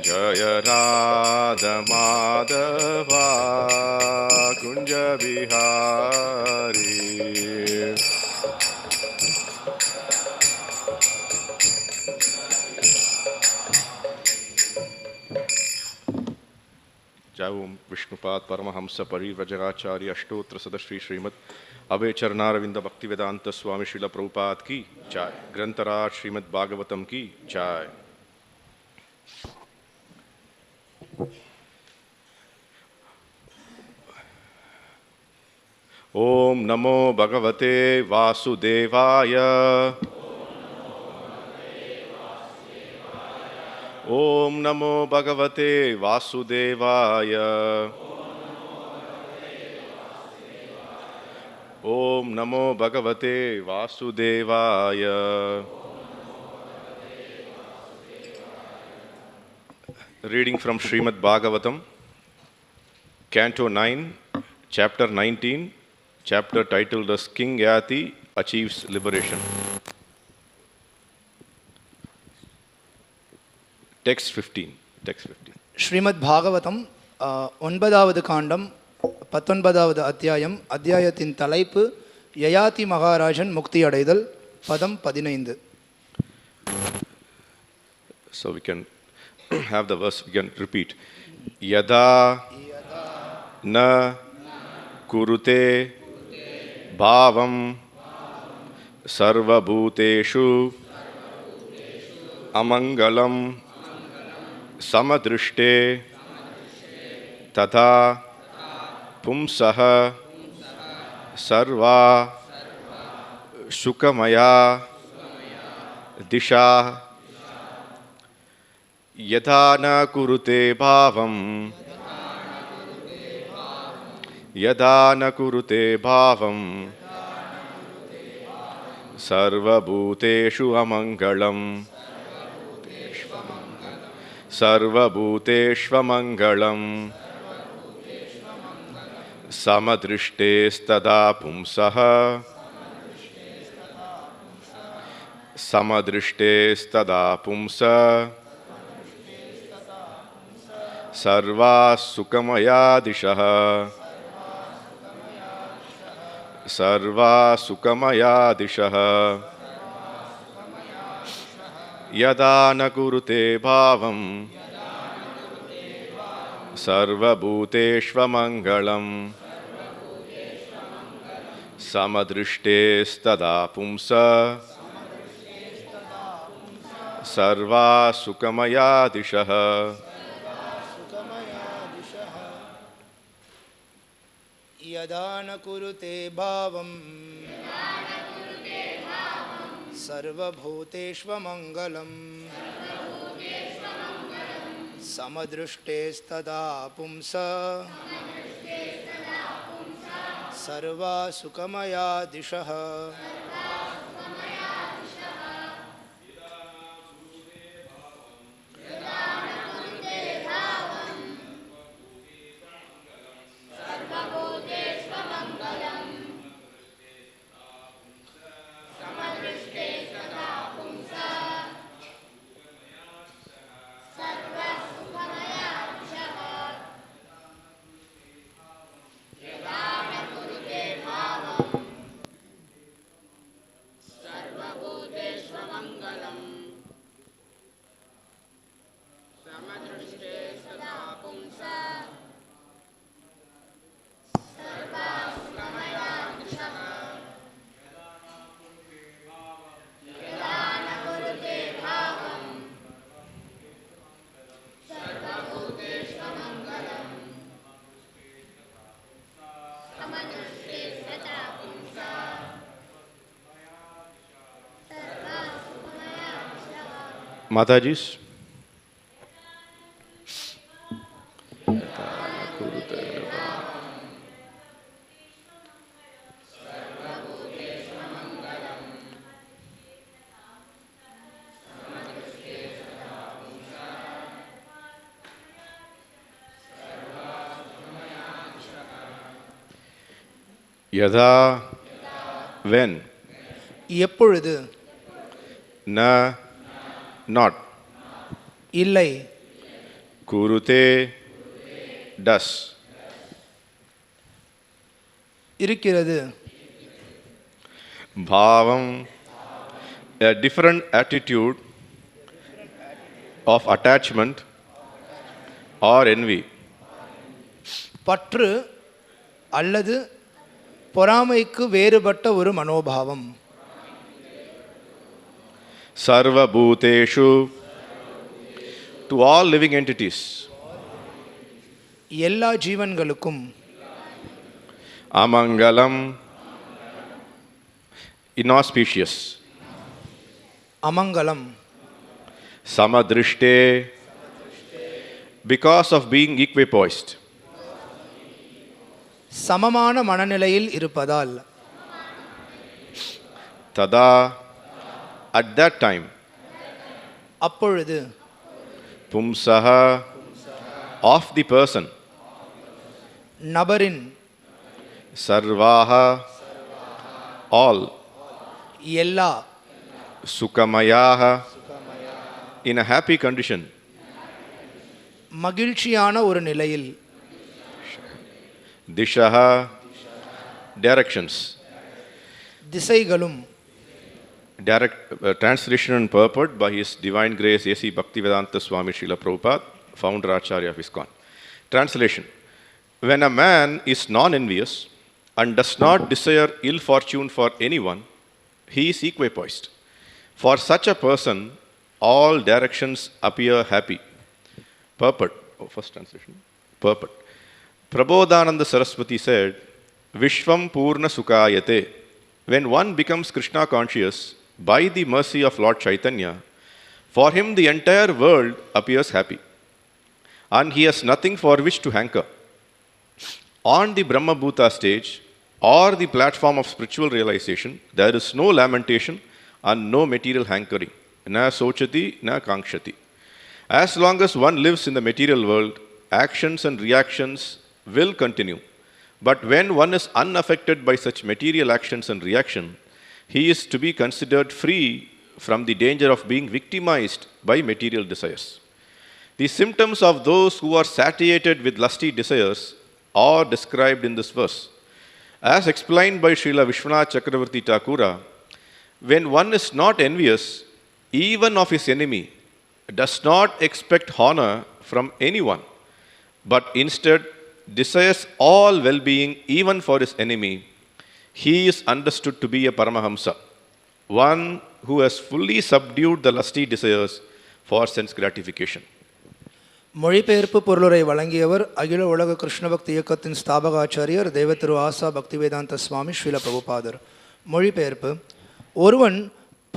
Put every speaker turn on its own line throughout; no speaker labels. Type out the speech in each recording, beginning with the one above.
Jaya Radha Madhava Kunja Bihari. Jai Om Vishnupad Paramahamsa Parivrajagacharya Ashtotra Sadashri Srimad Ave Charanaravinda Bhaktivedanta Swami Srila Prabhupada ki Jai. Grantaraj Srimad Bhagavatam ki Jai. Om Namo Bhagavate Vasudevaya. Om Namo Bhagavate Vasudevaya. Om Namo Bhagavate Vasudevaya. Reading from Srimad Bhagavatam, Canto 9, Chapter 19, chapter titled as King Yati Achieves Liberation. Text 15.
Srimad Bhagavatam, 9வது காண்டம் 19வது அத்தியாயம். அத்தியாயத்தின் தலைப்பு யயாதி மகாராஜன் முக்தி அடைதல். பதம் 15.
So we can have the verse, we can repeat. Yada na kurute bhavam sarva bhuteshu amangalam samadrishte tata pumsaha sarva sukamaya disha yadha na kurute bhavam yadha na kurute bhavam sarva bhuteshu amangalam sarva bhuteshva mangalam samadrishte stada pumsaha samadrishte stada pumsa sarva sukamaya dishaha sarva sukamaya dishaha yada na kurute bhavam sarva bhuteshva mangalam samadrishte stada pumsa sarva sukamaya dishaha.
Yada na kurute bhavam sarva bhuteshva mangalam samadrishte stada pumsa sarva sukamaya dishaha.
Matajis. Yadha, when?
எப்பொழுது?
Na, not.
இல்லை.
kurute, does.
இருக்கிறது.
Bhavam, a different attitude of attachment or envy.
பற்று அல்லது பொறாமைக்கு வேறுபட்ட ஒரு மனோபாவம்.
Sarva bhuteshu, to all living entities.
எல்லா ஜீவன்களுக்கும்.
Amangalam, inauspicious.
அமங்கலம்.
Samadrishte, because of being equipoised.
சமமான மனநிலையில் இருப்பதால்.
Tada, at that time.
அப்பொழுது.
Pumsaha, of the person.
நபரின்.
Sarvaha, all.
எல்லா.
Sukamayaha, in a happy condition.
மகிழ்ச்சியான ஒரு நிலையில்.
Dishaha, directions.
திசைகளும்.
Direct translation and purport by His Divine Grace A.C. Bhaktivedanta Swami Srila Prabhupada, founder Acharya of ISKCON. Translation: when a man is non-envious and does not desire ill fortune for anyone, he is equipoised. For such a person, all directions appear happy. Purport. First translation. Purport. Prabodhananda Saraswati said, Vishvam Purna Sukayate. When one becomes Krishna conscious by the mercy of Lord Chaitanya, for him the entire world appears happy, and he has nothing for which to hanker. On the Brahma Bhuta stage or the platform of spiritual realization, there is no lamentation and no material hankering. Na sochati, na kankshati. As long as one lives in the material world, actions and reactions will continue. But when one is unaffected by such material actions and reaction, he is to be considered free from the danger of being victimized by material desires. The symptoms of those who are satiated with lusty desires are described in this verse. As explained by Srila Vishwanath Chakravarti Thakura, when one is not envious, even of his enemy, does not expect honor from anyone, but instead desires all well-being even for his enemy, he is understood to be a Paramahamsa, one who has fully subdued the lusty desires for sense gratification.
மொழிபெயர்ப்பு பொருளுரை வழங்கியவர் அகில உலக கிருஷ்ண பக்தி இயக்கத்தின் ஸ்தாபக ஆச்சாரியர் தேவதிரு ஆசா பக்திவேதாந்த சுவாமி ஸ்ரீல பிரபுபாதர். மொழிபெயர்ப்பு: ஒருவன்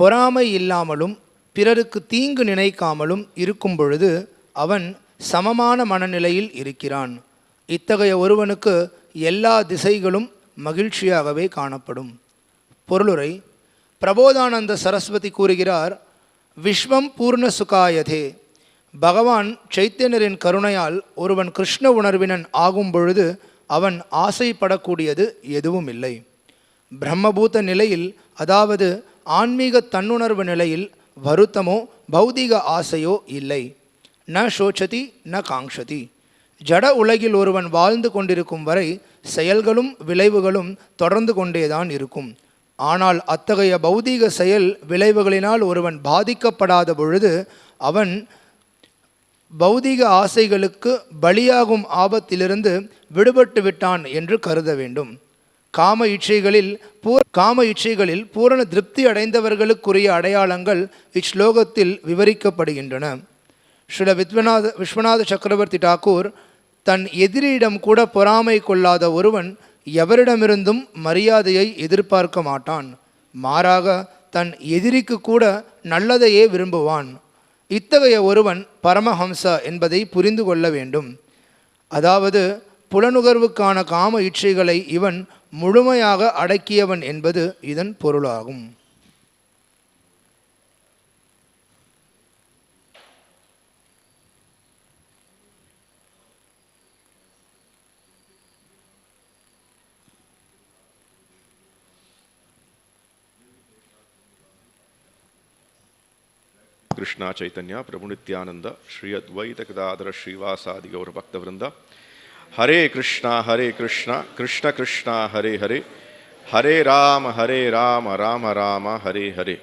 பொறாமை இல்லாமலும் பிறருக்கு தீங்கு நினைக்காமலும் இருக்கும் பொழுது அவன் சமமான மனநிலையில் இருக்கிறான். இத்தகைய ஒருவனுக்கு எல்லா திசைகளும் மகிழ்ச்சியாகவே காணப்படும். பொருளுரை: பிரபோதானந்த சரஸ்வதி கூறுகிறார், விஸ்வம் பூர்ண சுகாயதே. பகவான் சைத்தன்யரின் கருணையால் ஒருவன் கிருஷ்ண உணர்வினன் ஆகும் பொழுது அவன் ஆசைப்படக்கூடியது எதுவும் இல்லை. பிரம்மபூத நிலையில், அதாவது ஆன்மீக தன்னுணர்வு நிலையில் வருத்தமோ பௌதிக ஆசையோ இல்லை. ந சோச்சதி ந காங்ஷதி. ஜட உலகில் ஒருவன் வாழ்ந்து கொண்டிருக்கும் வரை செயல்களும் விளைவுகளும் தொடர்ந்து கொண்டேதான் இருக்கும். ஆனால் அத்தகைய பௌதீக செயல் விளைவுகளினால் ஒருவன் பாதிக்கப்படாத பொழுது அவன் பௌதீக ஆசைகளுக்கு பலியாகும் ஆபத்திலிருந்து விடுபட்டு விட்டான் என்று கருத வேண்டும். காம இச்சைகளில் பூரண திருப்தி அடைந்தவர்களுக்குரிய அடையாளங்கள் இச்லோகத்தில் விவரிக்கப்படுகின்றன. ஸ்ரீல விஸ்வநாத சக்கரவர்த்தி டாக்கூர், தன் எதிரியிடம் கூட பொறாமை கொள்ளாத ஒருவன் எவரிடமிருந்தும் மரியாதையை எதிர்பார்க்க மாட்டான். மாறாக தன் எதிரிக்கு கூட நல்லதையே விரும்புவான். இத்தகைய ஒருவன் பரமஹம்ச என்பதை புரிந்து கொள்ள வேண்டும். அதாவது புலனுகர்வுக்கான காம இச்சைகளை இவன் முழுமையாக அடக்கியவன் என்பது இதன் பொருளாகும்.
Krishna Chaitanya Prabhu Nityananda Shri Advaita Gadadhara Srivasadi Gaura Bhakta Vrinda Hare Krishna Krishna Krishna Hare Hare Hare Rama Rama Rama Hare Hare.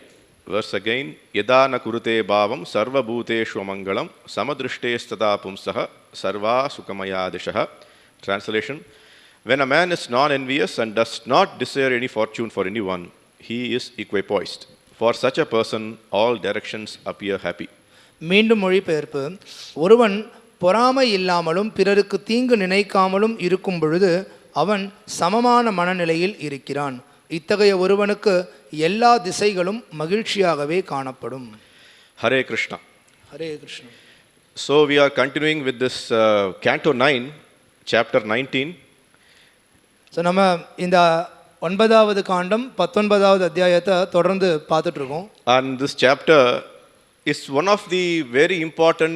Verse again, Yada na kurute bhavam sarva bhuteshu mangalam samadrishtes pumsaha sarva sukamayadishaha. Translation, when a man is non-envious and does not desire any fortune for anyone, he is equipoised. For such a person, all directions appear happy.
மீண்டும் மொழிபெயர்ப்பு, ஒருவன் பொறாமை இல்லாமலும் பிறருக்கு தீங்கு நினைக்காமலும் இருக்கும் பொழுது அவன் சமமான மனநிலையில் இருக்கிறான். இத்தகைய ஒருவனுக்கு எல்லா திசைகளும் மகிழ்ச்சியாகவே காணப்படும்.
Hare Krishna.
Hare Krishna.
So we are continuing with this Canto 9, Chapter 19.
So நம்ம இந்த 9வது காண்டம் 19வது அத்தியாயத்தை தொடர்ந்து பார்த்துட்டு இருக்கோம்.
And this chapter is one of the very important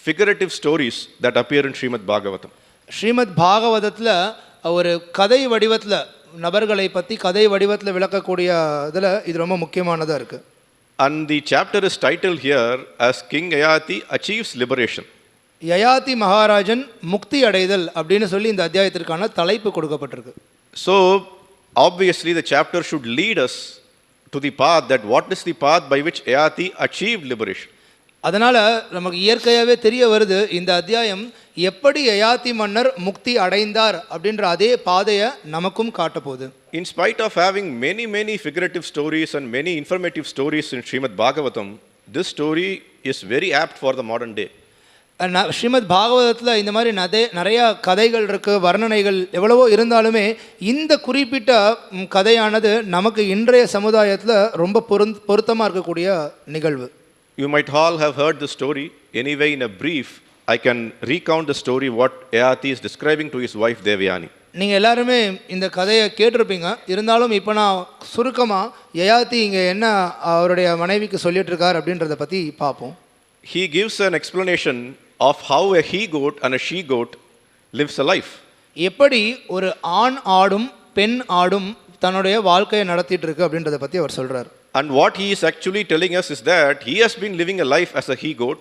figurative stories that appear in Srimad Bhagavatam. Srimad பாகவதத்தில் ஒரு கதை வடிவத்தில் நபர்களை பற்றி கதை வடிவத்தில் விளக்கக்கூடிய இதில் இது ரொம்ப முக்கியமானதாக இருக்குது. And the chapter is titled here as King Yayati achieves liberation.
Yayati மகாராஜன் முக்தி அடைதல் அப்படின்னு சொல்லி இந்த அத்தியாயத்திற்கான தலைப்பு கொடுக்கப்பட்டிருக்கு.
So obviously the chapter should lead us to the path, that what is the path by which Yayati achieved liberation.
அதனால் நமக்கு இயற்கையாகவே தெரிய வருது இந்த அத்தியாயம் எப்படி யயாதி மன்னர் முக்தி அடைந்தார் அப்படின்ற அதே பாதையை நமக்கும் காட்டப்போகுது.
In spite of having many figurative stories and many informative stories in Srimad Bhagavatam, this story is very apt for the modern day.
Srimad பாகவதத்தில் இந்த மாதிரி நிறையா கதைகள் இருக்குது, வர்ணனைகள் எவ்வளவோ இருந்தாலுமே இந்த குறிப்பிட்ட கதையானது நமக்கு இன்றைய சமுதாயத்தில் ரொம்ப பொருத்தமாக இருக்கக்கூடிய நிகழ்வு.
You might all have heard the story. Anyway, in a brief, I can recount the story what Yayati is describing to his wife Devayani.
நீங்கள் எல்லாருமே இந்த கதையை கேட்டிருப்பீங்க. இருந்தாலும் இப்போ நான் சுருக்கமாக யயாதி இங்கே என்ன அவருடைய மனைவிக்கு சொல்லிட்டு இருக்கார் அப்படின்றத பற்றி பார்ப்போம்.
He gives an explanation of how a he goat and a she goat lives a life.
எப்படி ஒரு ஆண் ஆடும் பெண் ஆடும் தன்னுடைய வாழ்க்கையை நடத்திட்டு இருக்கு அப்படின்றத பற்றி அவர் சொல்கிறார்.
And what he is actually telling us is that he has been living a life as a he goat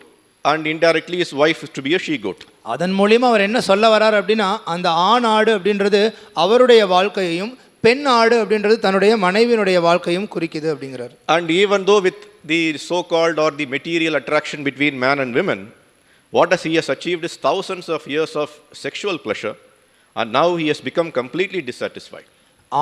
and indirectly his wife is to be a she goat.
அதன் மூலமா அவர் என்ன சொல்ல வரார் அப்படின்னா அந்த ஆண் ஆடு அப்படின்றது அவருடைய வாழ்க்கையையும் பெண் ஆடு அப்படின்றது தன்னுடைய மனைவியினுடைய வாழ்க்கையும் குறிக்குது அப்படிங்கிறார்.
And even though with the so-called or the material attraction between man and women, what he has achieved is thousands of years of sexual pleasure, and now he has become completely dissatisfied.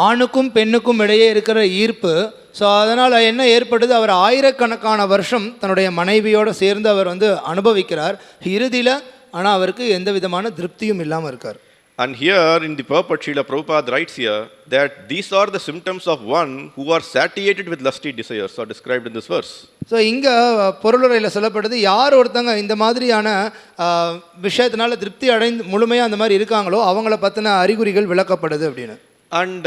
ஆணுக்கும் பெண்ணுக்கும் இடையே இருக்கிற ஈர்ப்பு, so அதனால் என்ன ஏற்படுது, அவர் ஆயிரக்கணக்கான வருஷம் தன்னுடைய மனைவியோடு சேர்ந்து அவர் அனுபவிக்கிறார் இறுதியில். ஆனால் அவருக்கு எந்த விதமான திருப்தியும் இல்லாமல் இருக்கார்.
And here in the purport, Srila Prabhupada writes here that these are the symptoms of one who are satiated with lusty desires, are described in this verse.
So இங்கே பொருளுரையில் சொல்லப்படுது, யார் ஒருத்தங்க இந்த மாதிரியான விஷயத்தினால திருப்தி அடைந்து முழுமையாக அந்த மாதிரி இருக்காங்களோ அவங்கள பற்றின அறிகுறிகள் விளக்கப்படுது அப்படின்னு.
And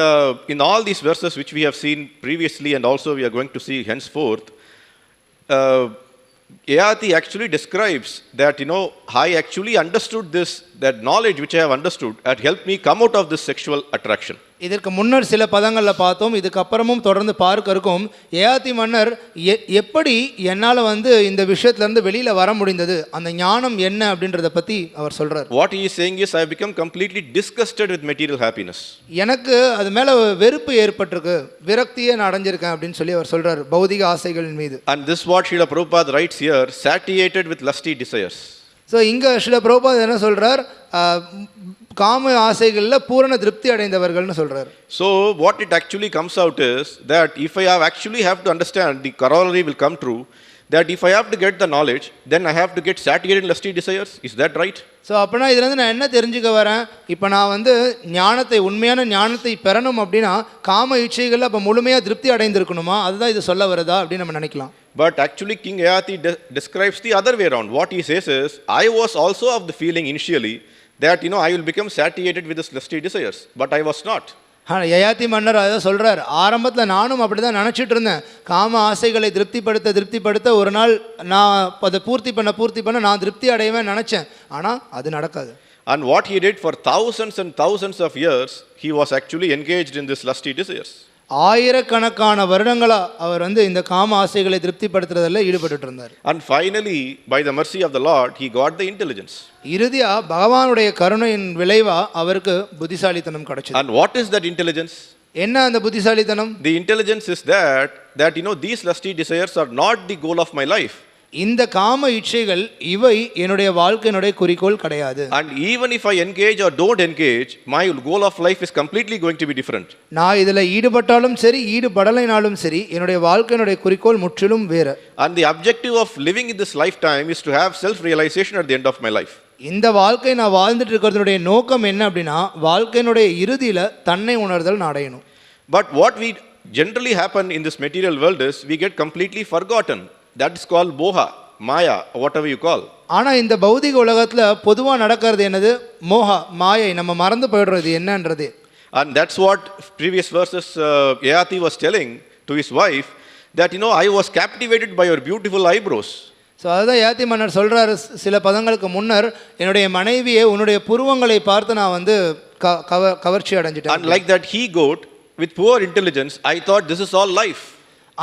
in all these verses which we have seen previously and also we are going to see henceforth, Yayati actually describes that, I actually understood this, that knowledge which I have understood had helped me come out of this sexual attraction.
இதற்கு முன்னர் சில பதங்களில் பார்த்தோம், இதுக்கப்புறமும் தொடர்ந்து பார்க்க இருக்கும். யயாதி மன்னர் எப்படி என்னால் இந்த விஷயத்துலேருந்து வெளியில் வர முடிந்தது, அந்த ஞானம் என்ன அப்படின்றத பற்றி அவர் சொல்கிறார்.
What he is saying is, I have become completely disgusted with material happiness.
எனக்கு அது மேலே வெறுப்பு ஏற்பட்டிருக்கு, விரக்தியை நான் அடைஞ்சிருக்கேன் அப்படின்னு சொல்லி அவர் சொல்கிறார் பௌதிக ஆசைகளின் மீது.
And this what Srila Prabhupada writes here, satiated with lusty desires.
So இங்கே ஸ்ரீல பிரபுபாத் என்ன சொல்கிறார், காம ஆசைகளில் பூரண திருப்தி அடைந்தவர்கள்னு சொல்கிறார்.
So what it actually comes out is that if I have to understand, the corollary will come true, that if I have to get the knowledge, then I have to get satiated in lusty desires. Is that right?
So அப்படின்னா இதுலேருந்து நான் என்ன தெரிஞ்சுக்க வரேன், இப்போ நான் ஞானத்தை உண்மையான ஞானத்தை பெறணும் அப்படின்னா காம இச்சைகளில் அப்போ முழுமையாக திருப்தி அடைந்திருக்கணுமா, அதுதான் இது சொல்ல வருதா அப்படின்னு நம்ம நினைக்கலாம்.
But actually King Yayati describes the other way around. What he says is, I was also of the feeling initially that I will become satiated with this lusty desires, but I was not.
Yayati மன்னர் அதை சொல்கிறார், ஆரம்பத்தில் நானும் அப்படி தான் நினச்சிட்டு இருந்தேன், காம ஆசைகளை திருப்திப்படுத்த ஒரு நாள் நான் அதை பூர்த்தி பண்ண நான் திருப்தி அடைவேன் நினச்சேன், ஆனால் அது நடக்காது.
And what he did for thousands and thousands of years, he was actually engaged in this lusty desires.
ஆயிரக்கணக்கான வருடங்களா அவர் வந்து இந்த காம ஆசைகளை திருப்திப்படுத்துறதுல ஈடுபட்டு இருந்தார்.
And finally, by the mercy of the Lord, he got the intelligence.
இறுதியா பகவானுடைய கருணையின் விளைவா அவருக்கு புத்திசாலித்தனம் கிடைச்சது.
And what is that intelligence?
என்ன அந்த புத்திசாலித்தனம்?
The intelligence is that these lusty desires are not the goal of my life.
இந்த காம இச்சைகள் இவை என்னுடைய வாழ்க்கையினுடைய குறிக்கோள் கிடையாது.
And even if I engage or don't engage, my goal of life is completely going to be different.
நான் இதுல ஈடுபட்டாலும் சரி ஈடுபடலைனாலும் சரி என்னுடைய வாழ்க்கையினுடைய குறிக்கோள் முற்றிலும் வேறு.
And the objective of living in this lifetime is to have self realization at the end of my life.
இந்த வாழ்க்கை நான் வாழ்ந்துட்டு இருக்கிறதுடைய நோக்கம் என்ன அப்படின்னா வாழ்க்கையினுடைய இறுதியில தன்னை உணர்தல் நான் அடையணும்.
But what we generally happen in this material world is we get completely forgotten. That is called moha, maya, whatever you call.
ஆனா இந்த பௌதிக உலகத்துல பொதுவா நடக்கிறது என்னது? மோகா, மாயை. நம்ம மறந்து போயிடுறது என்னன்றது.
And that's what previous verses Yayati was telling to his wife, that I was captivated by your beautiful eyebrows.
So அதுதான் யாத்தி மன்னர் சொல்றாரு சில பதங்களுக்கு முன்னர், என்னுடைய மனைவியை உன்னுடைய புருவங்களை பார்த்து நான் வந்து கவர்ச்சி அடைஞ்சிட்டேன்.
And like that he goat with poor intelligence, I thought this is all life.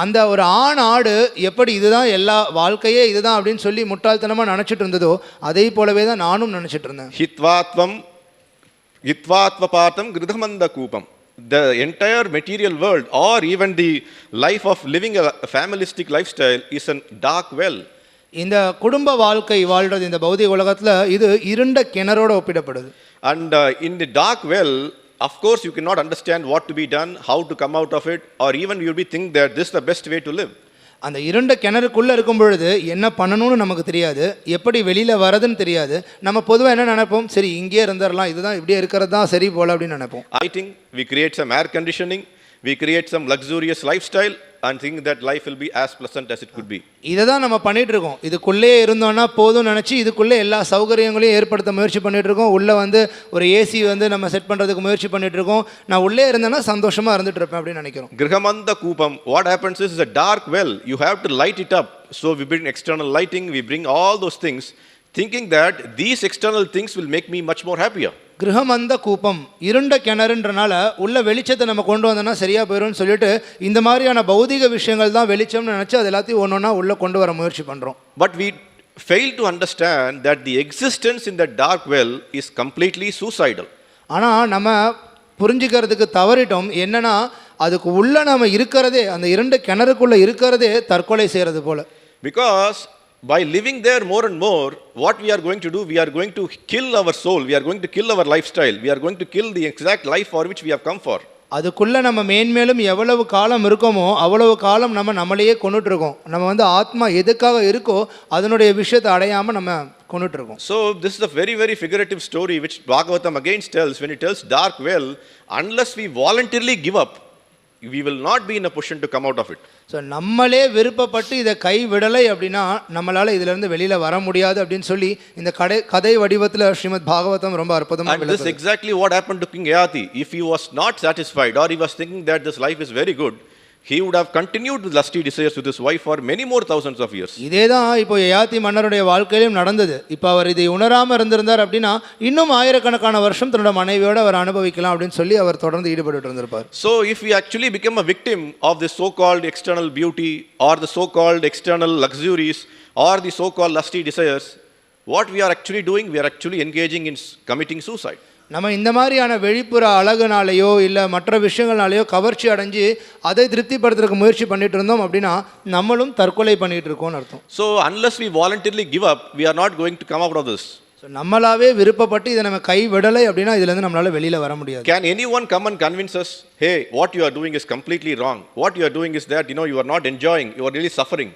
அந்த ஒரு ஆண் ஆடு எப்படி இதுதான் எல்லா வாழ்க்கையே இதுதான் அப்படின்னு சொல்லி முட்டாள்தனமா நினைச்சிட்டு இருந்ததோ அதே போலவே தான் நானும் நினைச்சிட்டு இருந்தேன்.
ஹித்வாத்வபாதம் கிருதமந்த கூபம். The entire material world or even the life of living a familistic lifestyle is a dark well.
இந்த குடும்ப வாழ்க்கை வாழ்றது இந்த பௌதிக உலகத்துல இது இருண்ட கிணறோட ஒப்பிடப்படுது.
And in the dark well, of course you cannot understand what to be done, how to come out of it, or even you will be think that this is the best way to live.
அந்த இருண்ட கிணறுக்குள்ள இருக்கும் பொழுது என்ன பண்ணணும்னு நமக்கு தெரியாது, எப்படி வெளியில வரதுன்னு தெரியாது. நம்ம பொதுவாக என்ன நினைப்போம், சரி இங்கே இருந்துடலாம், இதுதான் இப்படியே இருக்கிறது தான் சரி போல அப்படின்னு நினைப்போம்.
I think we create some air conditioning, we create some luxurious lifestyle and think that life will be as pleasant as it could be.
இதை தான் நம்ம பண்ணிட்டு இருக்கோம். இதுக்குள்ளே இருந்தோம்னா போதும் நினச்சி இதுக்குள்ளே எல்லா சௌகரியங்களையும் ஏற்படுத்த முயற்சி பண்ணிட்டு இருக்கோம். உள்ளே வந்து ஒரு ஏசி வந்து நம்ம செட் பண்ணுறதுக்கு முயற்சி பண்ணிட்டு இருக்கோம். நான் உள்ளே இருந்தேன்னா சந்தோஷமாக இருந்துட்டு இருப்பேன் அப்படின்னு நினைக்கிறோம்.
கிரகமந்த கூபம், what happens is a dark well, you have to light it up. So we bring external lighting, we bring all those things, thinking that these external things will make me much more happier.
கிரகமந்த கூப்பம், இருண்ட கிணறுன்றனால உள்ள வெளிச்சத்தை நம்ம கொண்டு வந்தோம்னா சரியா போயிடும்னு சொல்லிட்டு இந்த மாதிரியான பௌதிக விஷயங்கள் தான் வெளிச்சம்னு நினச்சி அது எல்லாத்தையும் ஒன்றா உள்ளே கொண்டு வர முயற்சி பண்ணுறோம்.
But we fail to understand that the existence in that dark well is completely suicidal.
ஆனால் நம்ம புரிஞ்சுக்கிறதுக்கு தவறிட்டோம். என்னன்னா அதுக்கு உள்ள நம்ம இருக்கிறதே, அந்த இருண்ட கிணறுக்குள்ளே இருக்கிறதே தற்கொலை செய்கிறது போல.
Because by living there more and more, what we are going to do, we are going to kill our soul, we are going to kill our lifestyle, we are going to kill the exact life for which we have come for.
அதுக்குள்ளே நம்ம மேன்மேலும் எவ்வளவு காலம் இருக்கோமோ அவ்வளவு காலம் நம்ம நம்மளையே கொண்டுட்டு இருக்கோம். நம்ம வந்து ஆத்மா எதுக்காக இருக்கோ அதனுடைய விஷயத்தை அடையாமல் நம்ம கொண்டுட்டு இருக்கோம்.
So this is a very, very figurative story which Bhagavatam again tells, when it tells dark well, unless we voluntarily give up, we will not be in a position to come out of it.
So நம்மளே விருப்பப்பட்டு இதை கை விடலை அப்படின்னா நம்மளால் இதிலிருந்து வெளியில் வர முடியாது அப்படின்னு சொல்லி இந்த கதை வடிவத்தில் ஸ்ரீமத் பாகவதம் ரொம்ப அற்புதமாக.
And this is exactly what happened to King Yayati. If he was not satisfied or he was thinking that this life is very good, he would have continued with lusty desires with his wife for many more thousands of years.
இதே தான் இப்போ யயாதி மன்னருடைய வாழ்க்கையிலும் நடந்தது. இப்போ அவர் இதை உணராமல் இருந்திருந்தார் அப்படின்னா இன்னும் ஆயிரக்கணக்கான வருஷம் தன்னோட மனைவியோடு அவர் அனுபவிக்கலாம் அப்படின்னு சொல்லி அவர் தொடர்ந்து ஈடுபட்டு இருந்திருப்பார்.
So if we actually become a victim of the so-called external beauty or the so-called external luxuries or the so-called lusty desires, what we are actually doing, we are actually engaging in committing suicide.
நம்ம இந்த மாதிரியான வெளிப்புற அழகுனாலேயோ இல்லை மற்ற விஷயங்கள்னாலேயோ கவர்ச்சி அடைஞ்சு அதை திருப்திப்படுத்துறதுக்கு முயற்சி பண்ணிட்டு இருந்தோம் அப்படின்னா நம்மளும் தற்கொலை பண்ணிட்டு இருக்கோம்னு அர்த்தம்.
So unless we voluntarily give up, we are not going to come out of this.
So நம்மளாவே விருப்பப்பட்டு இதை நம்ம கை விடலை அப்படின்னா இதுலேருந்து நம்மளால வெளியில் வர முடியாது.
Can anyone come and convince us, hey, what you are doing is completely wrong, what you are doing is that you are not enjoying, you are really suffering?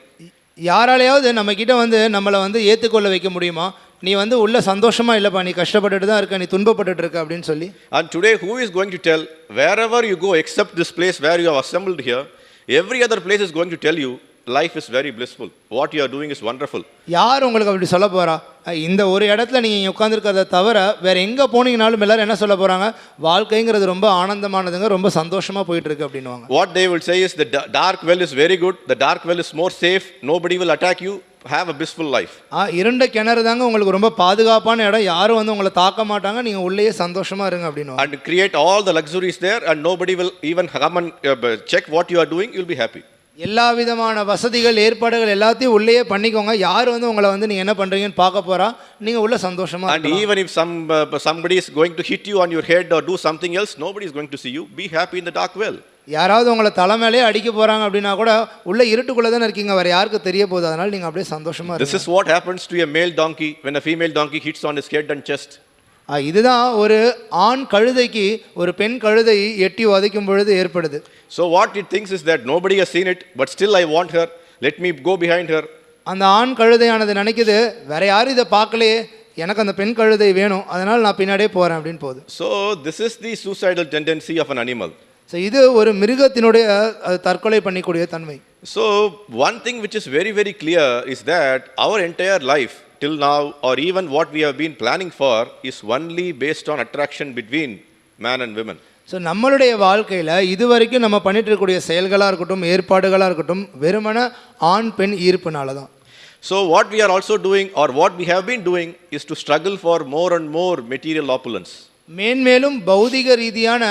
யாராலையாவது நம்ம கிட்ட வந்து நம்மளை வந்து ஏற்றுக்கொள்ள வைக்க முடியுமா, நீ வந்து உள்ள சந்தோஷமா இல்லைப்பா, நீ கஷ்டப்பட்டுட்டு தான் இருக்க, நீ துன்பப்பட்டுட்டு இருக்க அப்படின்னு சொல்லி.
And today who is going to tell, wherever you go except this place where you have assembled here, every other place is going to tell you life is very blissful, what you are doing is wonderful.
யார் உங்களுக்கு அப்படி சொல்ல போறா? இந்த ஒரு இடத்துல நீங்கள் உட்காந்துருக்கிறத தவிர வேற எங்கே போனீங்கனாலும் எல்லாரும் என்ன சொல்ல போகிறாங்க, வாழ்க்கைங்கிறது ரொம்ப ஆனந்தமானதுங்க, ரொம்ப சந்தோஷமாக போயிட்டு இருக்கு அப்படின்னுவாங்க.
What they will say is the dark well is very good, the dark well is more safe, nobody will attack you, have a blissful life.
இருண்ட கிணறு தாங்க உங்களுக்கு ரொம்ப பாதுகாப்பான இடம், யாரும் வந்து உங்களை தாக்க மாட்டாங்க, நீங்க உள்ளேயே சந்தோஷமா இருங்க அப்படின்னு.
And create all the luxuries there, and nobody will even come and check what you are doing. You'll be happy.
எல்லா விதமான வசதிகள் ஏற்பாடுகள் எல்லாத்தையும் உள்ளேயே பண்ணிக்கோங்க, யார் வந்து உங்களை வந்து நீங்க என்ன பண்றீங்கன்னு பார்க்க போறா, நீங்க உள்ள சந்தோஷமா
இருக்கலாம். And even if somebody is going to hit you on your head or do something else, nobody is going to see you. Be happy in the dark well.
யாராவது உங்களை தலை மேலே அடிக்க போறாங்க அப்படின்னா கூட உள்ள இருட்டுக்குள்ள தான் இருக்கீங்க, வேற யாருக்கு தெரிய போகுது, அதனால நீங்க அப்படியே சந்தோஷமா இருங்க.
This is what happens to a male donkey when a female donkey hits on his head and chest.
இதுதான் ஒரு ஆண் கழுதைக்கு ஒரு பெண் கழுதை எட்டி உதைக்கும் பொழுது ஏற்படுது.
So what it thinks is that nobody has seen it, but still I want her, let me go behind her.
அந்த ஆண் கழுதையானது நினைக்குது, வேற யாரும் இதை பார்க்கலையே, எனக்கு அந்த பெண் கழுதை வேணும், அதனால நான் பின்னாடியே போறேன் அப்படின்னு போகுது.
So this is the suicidal tendency of an animal.
So இது ஒரு மிருகத்தினுடைய தற்கொலை பண்ணிக்கூடிய தன்மை.
So one thing which is very very clear is that our entire life till now, or even what we have been planning for, is only based on attraction between man and women.
So நம்மளுடைய வாழ்க்கையில் இது வரைக்கும் நம்ம பண்ணிட்டு இருக்கக்கூடிய செயல்களாக இருக்கட்டும், ஏற்பாடுகளாக இருக்கட்டும், வெறுமன ஆண் பெண் ஈர்ப்புனால தான்.
So what we are also doing, or what we have been doing, is to struggle for more and more material opulence.
மேன்மேலும் பௌதிக ரீதியான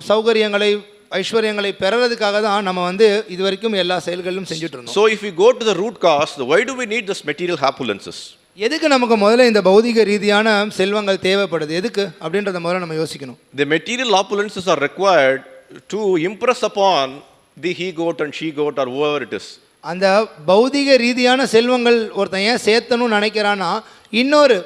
சௌகரியங்களை ஐஸ்வர்யங்களை பெறறதுக்காக தான் நம்ம வந்து இது வரைக்கும் எல்லா செயல்களும் செஞ்சுட்டு இருந்தோம்.
So if we go to the root cause, why do we need this material opulences?
எதுக்கு நமக்கு முதல்ல இந்த பௌதிக ரீதியான செல்வங்கள் தேவைப்படுது, எதுக்கு அப்படின்றத முதல்ல நம்ம யோசிக்கணும்.
The material opulences are required to impress upon the he goat and she goat or whoever it is.
அந்த பௌதிக ரீதியான செல்வங்கள் ஒருத்தன் ஏன் சேர்த்தணும்னு நினைக்கிறான்னா, இன்னொரு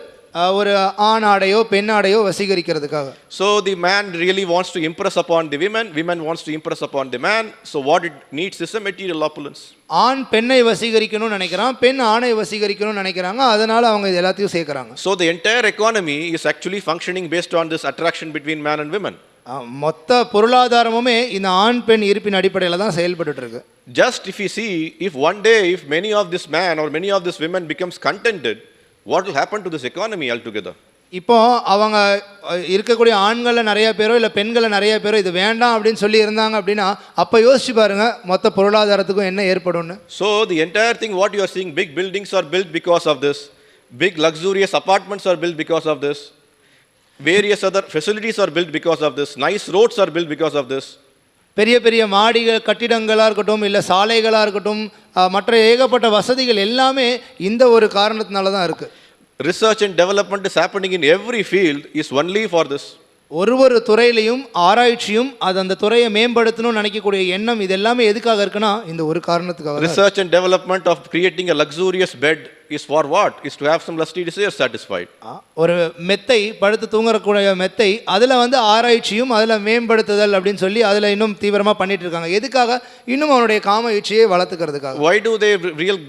ஒரு ஆண் ஆடையோ பெண் ஆடையோ வசீகரிக்கிறதுக்காக.
So the man really wants to impress upon the women, women wants to impress upon the man. So what it needs is a material opulence.
ஆண் பெண்ணை வசீகரிக்கணும்னு நினைக்கிறான், பெண் ஆணை வசீகரிக்கணும்னு நினைக்கிறாங்க, அதனால அவங்க இது எல்லாத்தையும் சேர்க்கறாங்க.
So the entire economy is actually functioning based on this attraction between man and women.
மொத்த பொருளாதாரமுமே இந்த ஆண் பெண் ஈர்ப்பின் அடிப்படையில் தான் செயல்பட்டு இருக்கு.
Just if you see, if one day if many of this man or many of this women becomes contented, what will happen to this economy altogether?
இப்போ அவங்க இருக்கக்கூடிய ஆண்களில் நிறைய பேரோ இல்லை பெண்களில் நிறைய பேரோ இது வேண்டாம் அப்படின்னு சொல்லி இருந்தாங்க அப்படின்னா அப்போ யோசிச்சு பாருங்க மொத்த பொருளாதாரத்துக்கும் என்ன ஏற்படும்னு.
So the entire thing what you are seeing, big buildings are built because of this, big luxurious apartments are built because of this, various other facilities are built because of this, nice roads are built because of this.
பெரிய பெரிய மாடிகள் கட்டிடங்களாக இருக்கட்டும் இல்லை சாலைகளாக இருக்கட்டும் மற்ற ஏகப்பட்ட வசதிகள் எல்லாமே இந்த ஒரு காரணத்தினால தான் இருக்குது.
Research and development is happening in every field is only for this.
ஒரு துறையிலையும் ஆராய்ச்சியும் அது அந்த துறையை மேம்படுத்தணும்னு நினைக்கக்கூடிய எண்ணம் இது எல்லாமே எதுக்காக இருக்குன்னா இந்த ஒரு காரணத்துக்காக.
Research and development of creating a luxurious bed is for what? Is to have some lusty desires satisfied.
ஒரு மெத்தை படுத்து தூங்கக்கூடிய மெத்தை அதில் வந்து ஆராய்ச்சியும் அதில் மேம்படுத்துதல் அப்படின்னு சொல்லி அதில் இன்னும் தீவிரமாக பண்ணிட்டு இருக்காங்க. எதுக்காக? இன்னும் அவனுடைய காம இச்சையை வளர்த்துக்கிறதுக்காக.
Why do they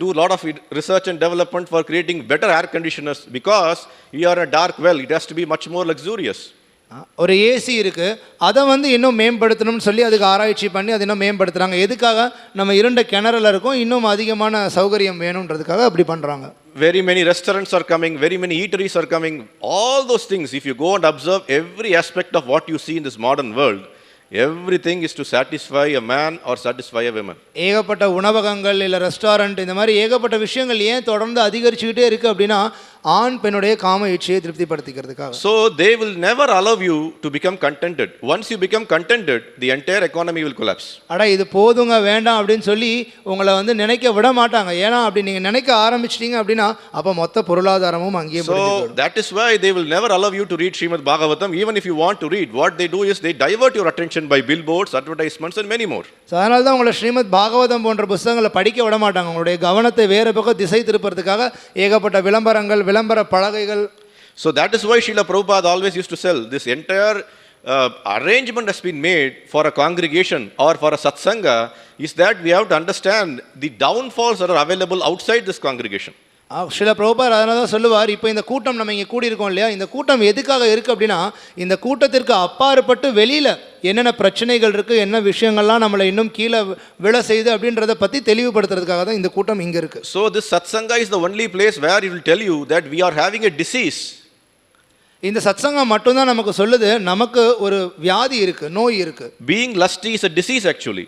do a lot of research and development for creating better air conditioners? Because you are a dark well, it has to be much more luxurious.
ஒரு ஏசி இருக்குது, அதை வந்து இன்னும் மேம்படுத்தணும்னு சொல்லி அதுக்கு ஆராய்ச்சி பண்ணி அதை இன்னும் மேம்படுத்துகிறாங்க. எதுக்காக? நம்ம இருண்ட கிணறுல இருக்கும், இன்னும் அதிகமான சௌகரியம் வேணுன்றதுக்காக அப்படி பண்ணுறாங்க.
Very many restaurants are coming, very many eateries are coming. All those things, if you go and observe every aspect of what you see in this modern world, everything is to satisfy a man or satisfy a woman.
ஏகப்பட்ட உணவகங்கள் இல்லை restaurant இந்த மாதிரி ஏகப்பட்ட விஷயங்கள் ஏன் தொடர்ந்து அதிகரிச்சுக்கிட்டே இருக்குது அப்படின்னா ஆண் பெண்ணுடைய காம இச்சையை திருப்திப்படுத்திக்கிறதுக்காக.
So they will never allow you to become contented. Once you become contented, the entire economy will collapse.
இது போதுங்க வேண்டாம் அப்படின்னு சொல்லி உங்களை வந்து நினைக்க விட மாட்டாங்க. ஏன்னா அப்படி நீங்கள் நினைக்க ஆரம்பிச்சிட்டீங்க அப்படின்னா அப்போ மொத்த பொருளாதாரமும் அங்கேயே.
So that is why they will never allow you to read Srimad Bhagavatam. Even if you want to read, what they do is they divert your attention by billboards, advertisements and many more.
அதனால தான் உங்களை ஸ்ரீமத் பாகவதம் போன்ற புத்தகங்களை படிக்க விட மாட்டாங்க. உங்களுடைய கவனத்தை வேறு பக்கம் திசை திருப்பறதுக்காக ஏகப்பட்ட விளம்பரங்கள் விளம்பர பலகைகள்.
So that is why Srila Prabhupada always used to sell this entire arrangement has been made for a congregation or for a satsanga is that we have to understand the downfalls that are available outside this congregation.
Srila Prabhupada அதனால தான் சொல்லுவார், இப்போ இந்த கூட்டம் நம்ம இங்கே கூடியிருக்கோம் இல்லையா, இந்த கூட்டம் எதுக்காக இருக்குது அப்படின்னா இந்த கூட்டத்திற்கு அப்பாற்பட்டு வெளியில் என்னென்ன பிரச்சனைகள் இருக்குது, என்ன விஷயங்கள்லாம் நம்மளை இன்னும் கீழே விழ செய்து அப்படின்றத பற்றி தெளிவுபடுத்துறதுக்காக தான் இந்த கூட்டம் இங்கே இருக்குது.
So this satsanga is the only place where it will tell you that we are having a disease.
இந்த சத்சங்கம் மட்டும்தான் நமக்கு சொல்லுது நமக்கு ஒரு வியாதி இருக்குது, நோய் இருக்குது.
Being lusty is a disease actually.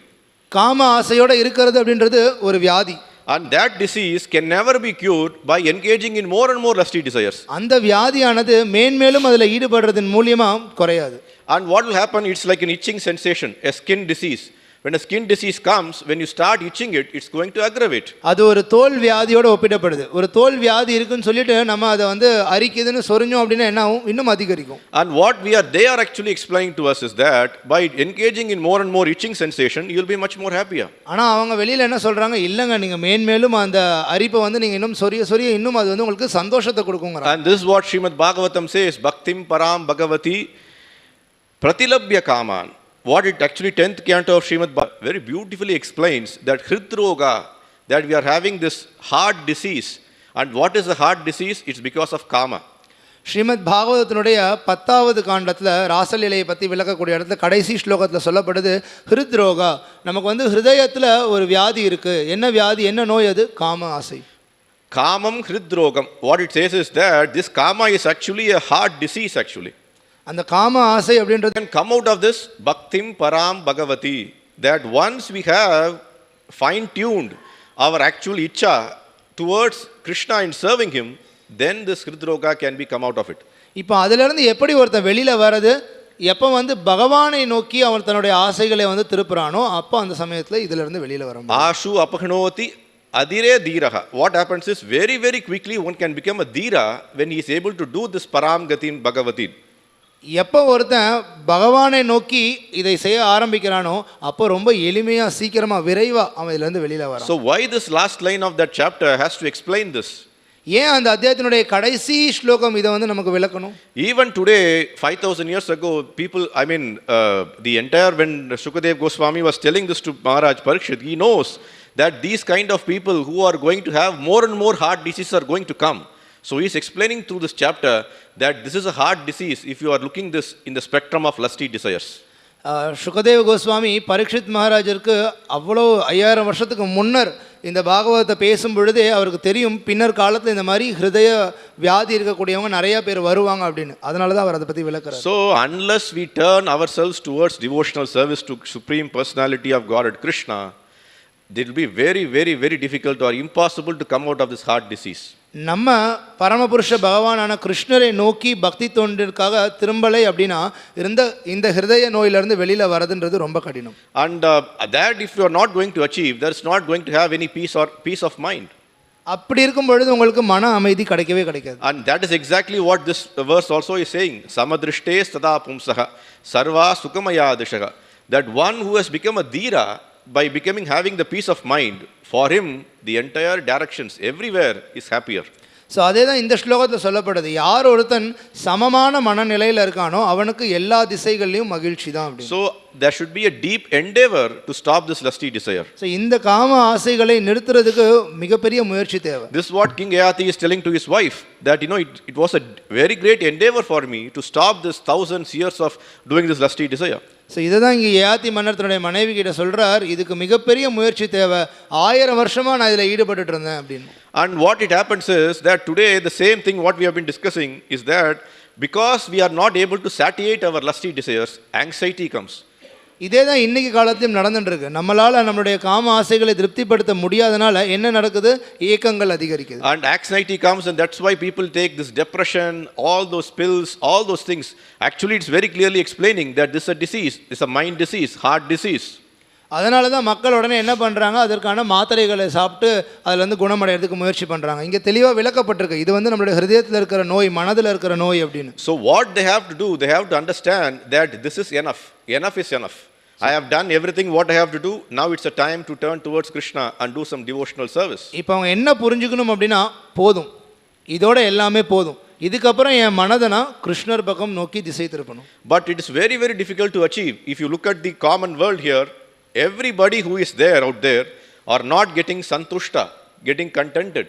காம ஆசையோடு இருக்கிறது அப்படின்றது ஒரு வியாதி.
And that disease can never be cured by engaging in more and more lusty desires.
அந்த வியாதியானது மேன்மேலும் அதில் ஈடுபடுறதன் மூலியமா குறையாது.
And what will happen, it's like an itching sensation, a skin disease. When a skin disease comes, when you start itching it, it's going to aggravate.
அது ஒரு தோல் வியாதியோட ஒப்பிடப்படுது. ஒரு தோல் வியாதி இருக்குன்னு சொல்லிட்டு நம்ம அதை வந்து அரிக்குதுன்னு சொரிஞ்சோம் அப்படின்னா என்ன ஆகும், இன்னும் அதிகரிக்கும்.
And what they are actually explaining to us is that by engaging in more and more itching sensation, you'll be much more happier.
ஆனா அவங்க வெளியில என்ன சொல்றாங்க, இல்லங்க நீங்க மேன்மேலும் அந்த அரிப்பை வந்து நீங்க இன்னும் சொரிய இன்னும் அது வந்து உங்களுக்கு சந்தோஷத்தை கொடுக்குங்கறாங்க.
And this is what Srimad Bhagavatam says, Bhaktim Param Bhagavati Pratilabhya Kaman. What it actually 10th canto of Srimad Bhagavatam very beautifully explains that Hridroga, that we are having this heart disease. And what is the heart disease? It's because of Kama.
Srimad பாகவதத்தினுடைய 10வது காண்டத்தில் ராசலீலையை பற்றி விளக்கக்கூடிய இடத்துல கடைசி ஸ்லோகத்தில் சொல்லப்படுது, ஹிருத்ரோகா, நமக்கு வந்து ஹிருதயத்தில் ஒரு வியாதி இருக்குது. என்ன வியாதி, என்ன நோய் அது? காம ஆசை.
Kamam Hridrogam. What it says is that this Kama is actually a heart disease actually.
அந்த காம ஆசை அப்படின்றது
Can come out of this Bhaktim Param Bhagavati, that once we have fine-tuned our actual icha towards Krishna in serving him, then this Hridroga can be come out of it.
இப்போ அதிலிருந்து எப்படி ஒருத்தன் வெளியில் வர்றது, எப்போ வந்து பகவானை நோக்கி அவன் தன்னுடைய ஆசைகளை வந்து திருப்புறானோ அப்போ அந்த சமயத்தில் இதிலிருந்து வெளியில் வர முடியும்.
Ashu Apahanoti Adire Dhiraha. What happens is very, very quickly one can become a Dhira when he is able to do this Param Gatim Bhagavati.
எப்போ ஒருத்தன் பகவானை நோக்கி இதை செய்ய ஆரம்பிக்கிறானோ அப்போ ரொம்ப எளிமையாக சீக்கிரமாக விரைவாக அவன் இதிலேருந்து வெளியில் வரான்.
So why this last line of that chapter has to explain this?
ஏன் அந்த அத்தியாயத்தினுடைய கடைசி ஸ்லோகம் இதை வந்து நமக்கு விளக்கணும்?
Even today, 5,000 years ago, people, the entire, when Shukadev Goswami was telling this to Maharaj Parikshit, he knows that these kind of people who are going to have more and more heart diseases are going to come. So he is explaining through this chapter that this is a heart disease if you are looking this in the spectrum of lusty desires.
Sukadeva Goswami Parikshit மகாராஜருக்கு அவ்வளோ 5000 வருஷத்துக்கு முன்னர் இந்த பாகவதத்தை பேசும் பொழுதே அவருக்கு தெரியும் பின்னர் காலத்தில் இந்த மாதிரி ஹிருதய வியாதி இருக்கக்கூடியவங்க நிறைய பேர் வருவாங்க அப்படின்னு. அதனால தான் அவர் அதை பற்றி விளக்குறார்.
So unless we turn ourselves towards devotional service to Supreme Personality of Godhead Krishna, it will be very, very, very difficult or impossible to come out of this heart disease.
நம்ம பரமபுருஷ பகவானான கிருஷ்ணரை நோக்கி பக்தி தொண்டிற்காக திரும்பலை அப்படின்னா இந்த ஹிருதய நோயிலிருந்து வெளியில் வரதுன்றது ரொம்ப கடினம்.
And that if you are not going to achieve, there is not going to have any peace of mind.
அப்படி இருக்கும் பொழுது உங்களுக்கு மன அமைதி கிடைக்கவே கிடைக்காது.
And that is exactly what this verse also is saying. Samadrishte stada pumsaha sarva sukamaya dishaha. That one who has become a dhira by having the peace of mind, for him the entire directions everywhere is happier.
So அதே தான் இந்த ஸ்லோகத்தில் சொல்லப்படுது, யார் ஒருத்தன் சமமான மனநிலையில் இருக்கானோ அவனுக்கு எல்லா திசைகள்லையும் மகிழ்ச்சி தான் அப்படி.
So there should be a deep endeavor to stop this lusty desire.
So இந்த காம ஆசைகளை நிறுத்துறதுக்கு மிகப்பெரிய முயற்சி தேவை.
This is what King Yayati is telling to his wife, that it was a very great endeavor for me to stop this 1000 years of doing this lusty desire.
So இதை தான் இங்கே யயாதி மன்னர் தன்னுடைய மனைவி கிட்ட சொல்கிறார், இதுக்கு மிகப்பெரிய முயற்சி தேவை, 1000 வருஷமாக நான் இதில் ஈடுபட்டு இருந்தேன் அப்படின்னு.
And what it happens is that today the same thing what we have been discussing is that because we are not able to satiate our lusty desires, anxiety comes.
இதே தான் இன்னைக்கு காலத்திலும் நடந்துட்டு இருக்கு. நம்மளால் நம்மளுடைய காம ஆசைகளை திருப்திப்படுத்த முடியாதனால என்ன நடக்குது, ஏக்கங்கள் அதிகரிக்குது.
And anxiety comes, and that's why people take this depression, all those pills, all those things. Actually it's very clearly explaining that this is a disease, it's a mind disease, heart disease.
அதனால தான் மக்கள் உடனே என்ன பண்ணுறாங்க, அதற்கான மாத்திரைகளை சாப்பிட்டு அதில் வந்து குணமடைகிறதுக்கு முயற்சி பண்ணுறாங்க. இங்கே தெளிவாக விளக்கப்பட்டிருக்கு, இது வந்து நம்மளுடைய ஹிருதயத்தில் இருக்கிற நோய், மனதில் இருக்கிற நோய் அப்படின்னு.
So what they have to do, they have to understand that this is enough. Enough is enough. I have done everything what I have to do. Now it's a time to turn towards Krishna and do some devotional service.
இப்போ அவங்க என்ன புரிஞ்சுக்கணும் அப்படின்னா, போதும், இதோட எல்லாமே போதும், இதுக்கப்புறம் என் மனதை நான் கிருஷ்ணர் பக்கம் நோக்கி திசை திருப்பணும்.
But it is very, very difficult to achieve. If you look at the common world here, everybody who is there out there are not getting santushta, getting contented.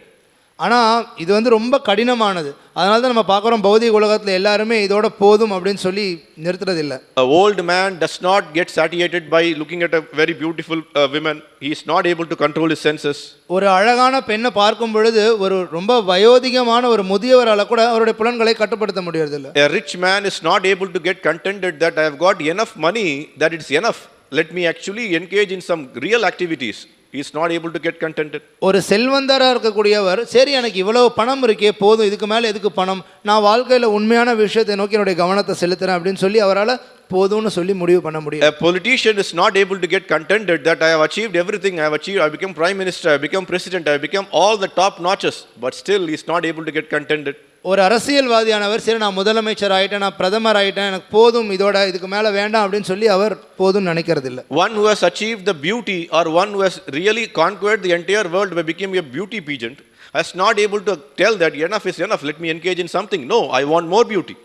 ஆனால் இது வந்து ரொம்ப கடினமானது. அதனால தான் நம்ம பார்க்குறோம் பௌதிக உலகத்தில் எல்லாருமே இதோட போதும் அப்படின்னு சொல்லி நிறுத்துறதில்லை.
A old man does not get satiated by looking at a very beautiful woman. He is not able to control his senses.
ஒரு அழகான பெண்ணை பார்க்கும் பொழுது ஒரு ரொம்ப வயோதிகமான ஒரு முதியவரால் கூட அவருடைய புலன்களை கட்டுப்படுத்த முடியறதில்லை.
A rich man is not able to get contented that I have got enough money, that it's enough. Let me actually engage in some real activities. he is not able to get contented.
ஒரு செல்வந்தரா இருக்கக்கூடியவர் சரி எனக்கு இவ்வளவு பணம் இருக்கே போதும் இதுக்கு மேல எதுக்கு பணம் நான் வாழ்க்கையில உண்மையான விஷயத்தை நோக்கி என்னுடைய கவனத்தை செலுத்துறேன் அப்படின்னு சொல்லி அவரால் போதும்னு சொல்லி முடிவு பண்ண முடியும்.
A politician is not able to get contented that I have achieved everything. I become prime minister, I become president, I become all the top notches, but still he is not able to get contented.
ஒரு அரசியல்வாதியானவர் சரி நான் முதலமைச்சர் ஆயிட்டேன் நான் பிரதமர் ஆயிட்டேன் எனக்கு போதும் இதோட இதுக்கு மேலே வேண்டாம் அப்படின்னு சொல்லி அவர் போதும்னு நினைக்கிறது இல்லை.
One who has achieved the beauty or one who has really conquered the entire world by becoming a beauty pageant is not able to tell that enough is enough, let me engage in something. No, I want more beauty.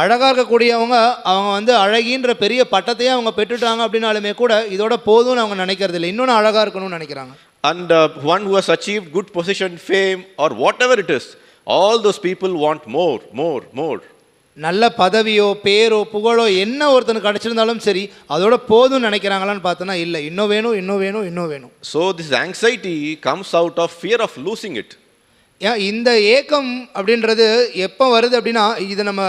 அழகாக இருக்கக்கூடியவங்க அவங்க வந்து அழகின்ற பெரிய பட்டத்தையே அவங்க பெற்றுட்டாங்க அப்படின்னாலுமே கூட இதோட போதும்னு அவங்க நினைக்கிறது இல்லை, இன்னொன்று அழகாக இருக்கணும்னு நினைக்கிறாங்க.
And one who has achieved good position, fame or whatever it is, all those people want more.
நல்ல பதவியோ பேரோ புகழோ என்ன ஒருத்தனுக்கு கிடைச்சிருந்தாலும் சரி அதோட போதும்னு நினைக்கிறாங்களான்னு பார்த்தோன்னா இல்லை, இன்னும் வேணும்.
So this anxiety comes out of fear of losing it.
இந்த ஏக்கம் அப்படின்றது எப்போ வருது அப்படின்னா இது நம்ம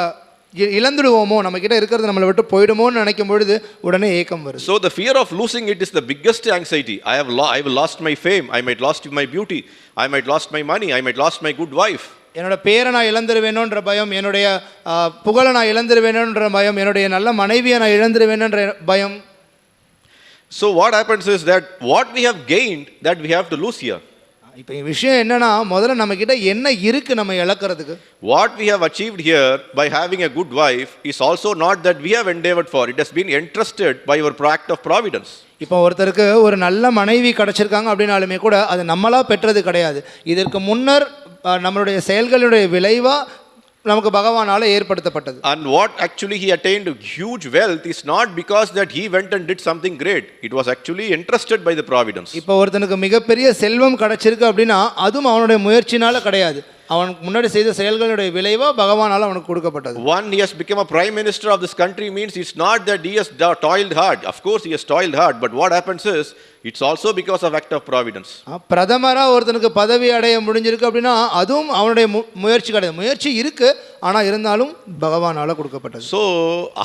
இழந்துடுவோமோ நம்ம கிட்ட இருக்கிறது நம்மளை விட்டு போயிடுமோன்னு நினைக்கும் பொழுது உடனே ஏக்கம் வருது.
So the fear of losing it is the biggest anxiety. I will lost my fame, I might lost my beauty, I might lost my money, I might lost my good wife.
என்னோட பேரை நான் இழந்துருவேணுன்ற பயம், என்னுடைய புகழை நான் இழந்துருவேணுன்ற பயம், என்னுடைய நல்ல மனைவியை நான் இழந்துருவேணுன்ற பயம்.
So what happens is that what we have gained that we have to lose here.
இப்போ விஷயம் என்னன்னா முதல்ல நம்ம கிட்ட என்ன இருக்கு நம்ம இழக்கிறதுக்கு.
What we have achieved here by having a good wife is also not that we have endeavored for, it has been entrusted by our act of providence.
இப்போ ஒருத்தருக்கு ஒரு நல்ல மனைவி கிடைச்சிருக்காங்க அப்படின்னாலுமே கூட அது நம்மளா பெற்றது கிடையாது, இதற்கு முன்னர் நம்மளுடைய செயல்களுடைய விளைவா நமக்கு பகவானால ஏற்படுத்தப்பட்டது.
And what actually he attained huge wealth is not because that he went and did something great, it was actually entrusted by the providence.
இப்போ ஒருத்தனுக்கு மிகப்பெரிய செல்வம் கிடைச்சிருக்கு அப்படின்னா அதுவும் அவனுடைய முயற்சினால கிடையாது, அவனுக்கு முன்னாடி செய்த செயல்களுடைய விளைவா பகவானால அவனுக்கு கொடுக்கப்பட்டது.
One, he has become a prime minister of this country means it's not that he has toiled hard. Of course he has toiled hard, but what happens is it's also because of act of providence.
பிரதமரா ஒருத்தனுக்கு பதவி அடைய முடிஞ்சிருக்கு அப்படின்னா அதுவும் அவனுடைய முயற்சி கிடையாது, முயற்சி இருக்கு ஆனா இருந்தாலும் பகவானால கொடுக்கப்பட்டது.
So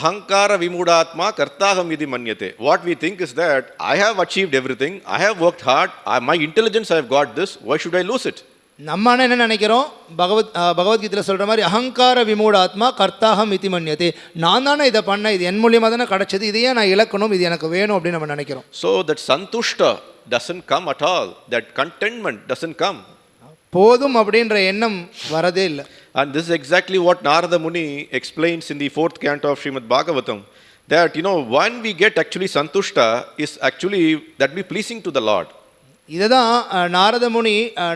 ahankara vimudatma kartaham iti manyate. What we think is that I have achieved everything, I have worked hard, my intelligence I have got this, why should I lose it?
நம்ம என்ன நினைக்கிறோம், பகவத்கீதையில் சொல்ற மாதிரி அகங்கார விமூடாத்மா கர்த்தாகம் இதி மன்யதே, நான் தானே இதை பண்ண, இது என் மூலியமாக தானே கிடைச்சது, இதையே நான் இழக்கணும், இது எனக்கு வேணும் அப்படின்னு நம்ம நினைக்கிறோம்.
So that santushta doesn't come at all, that contentment doesn't come.
போதும் அப்படின்ற எண்ணம் வரதே இல்லை.
And this is exactly what Narada Muni explains in the 4th canto of Srimad Bhagavatam, that when we get actually santushta is actually that be pleasing to the Lord.
இதுதான் நாரத முனி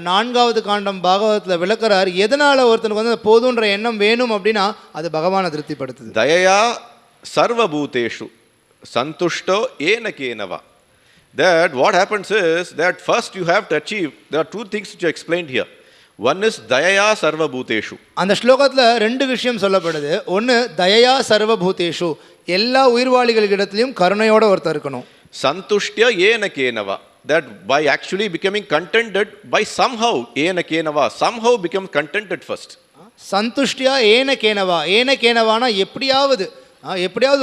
4வது காண்டம் பாகவதத்தில் விளக்குறார், எதனால ஒருத்தனுக்கு வந்து போதுன்ற எண்ணம் வேணும் அப்படின்னா அது பகவானை திருப்திப்படுத்துது.
தயயா சர்வபூதேஷு சந்துஷ்டோ ஏன கேனவா. That what happens is that first you have to achieve, there are two things which are explained here. One is தயயா சர்வபூதேஷு.
அந்த ஸ்லோகத்தில் 2 விஷயம் சொல்லப்படுது. ஒன்று தயயா சர்வபூதேஷு, எல்லா உயிர்வாளிகளிடத்திலையும் கருணையோட ஒருத்தர் இருக்கணும்.
சந்துஷ்டிய ஏன கேனவா, that by actually becoming contented by somehow become contented first.
சந்துஷ்டியா ஏன கேனவானா எப்படியாவது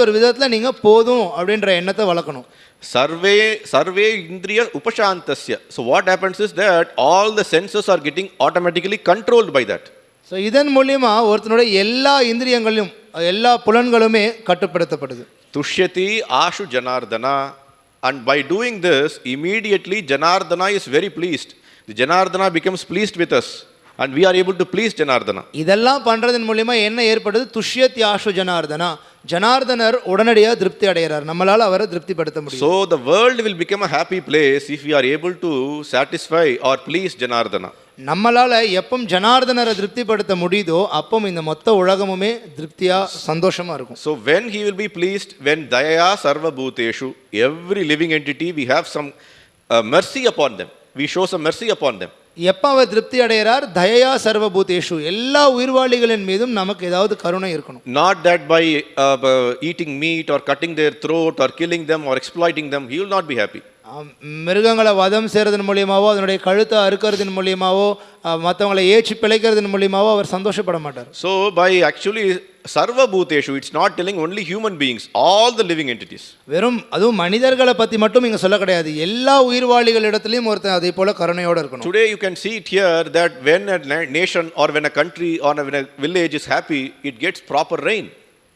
ஒரு விதத்தில் நீங்கள் போதும் அப்படின்ற எண்ணத்தை வளர்க்கணும்.
சர்வே இந்திரிய உபசாந்தஸ்ய. So what happens is that all the senses are getting automatically controlled by that.
So இதன் மூலியமா ஒருத்தனுடைய எல்லா இந்திரியங்களும் எல்லா புலன்களுமே கட்டுப்படுத்தப்படுது.
துஷ்யதி Ashu Janardhana. And by doing this, immediately Janardana is very pleased. The Janardana becomes pleased with us and we are able to please Janardana.
இதெல்லாம் பண்றதன் மூலமா என்ன ஏற்படுது, துஷ்யதி ஆஷு ஜனார்தனா, ஜனார்தனர் உடனடியாக திருப்தி அடைகிறார், நம்மளால அவரை திருப்திப்படுத்த முடியும்.
So the world will become a happy place if we are able to satisfy or please Janardana.
நம்மளால எப்பவும் ஜனார்தனரை திருப்திப்படுத்த முடியுதோ அப்பவும் இந்த மொத்த உலகமுமே திருப்தியா சந்தோஷமா இருக்கும்.
So when he will be pleased, when daya sarva bhuteshu, every living entity we have some mercy upon them, we show some mercy upon them.
எப்போ அவர் திருப்தி அடைகிறார், தயயா சர்வபூதேஷு, எல்லா உயிர்வாளிகளின் மீதும் நமக்கு ஏதாவது கருணை இருக்கணும்.
Not that by eating meat or cutting their throat or killing them or exploiting them he will not be happy.
மிருகங்களை வதம் செய்கிறதன் மூலியமாவோ அதனுடைய கழுத்தை அறுக்கிறதன் மூலியமாவோ மற்றவங்களை ஏற்றி பிழைக்கிறதன் மூலியமாவோ அவர் சந்தோஷப்பட மாட்டார்.
So by actually sarva bhuteshu, it's not telling only human beings, all the living entities.
வெறும் அதுவும் மனிதர்களை பற்றி மட்டும் இங்கே சொல்ல கிடையாது, எல்லா உயிர்வாளிகளிடத்திலையும் ஒருத்தன் அதே போல கருணையோடு இருக்கணும்.
Today you can see it here that when a nation or when a country or when a village is happy, it gets proper rain.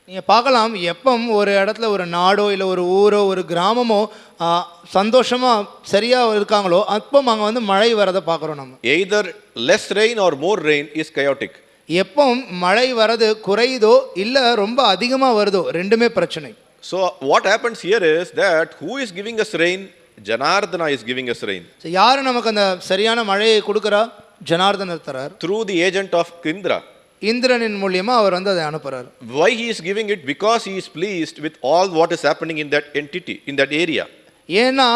நீங்கள் பார்க்கலாம், எப்போ ஒரு இடத்துல ஒரு நாடோ இல்லை ஒரு ஊரோ ஒரு கிராமமோ சந்தோஷமாக சரியாக இருக்காங்களோ அப்போ அங்கே வந்து மழை வரதை பார்க்குறோம் நம்ம.
Either less rain or more rain is chaotic.
எப்போ மழை வரது குறையுதோ இல்லை ரொம்ப அதிகமாக வருதோ ரெண்டுமே பிரச்சனை.
So what happens here is that who is giving us rain? Janardana is giving us rain.
யார் நமக்கு அந்த சரியான மழையை கொடுக்குறா? ஜனார்தனர் தரார்.
Through the agent of Indra.
இந்திரனின் மூலியமா அவர் வந்து அதை அனுப்புறார்.
Why he is giving it? Because he is pleased with all what is happening in that entity, in that area.
ஏன்னா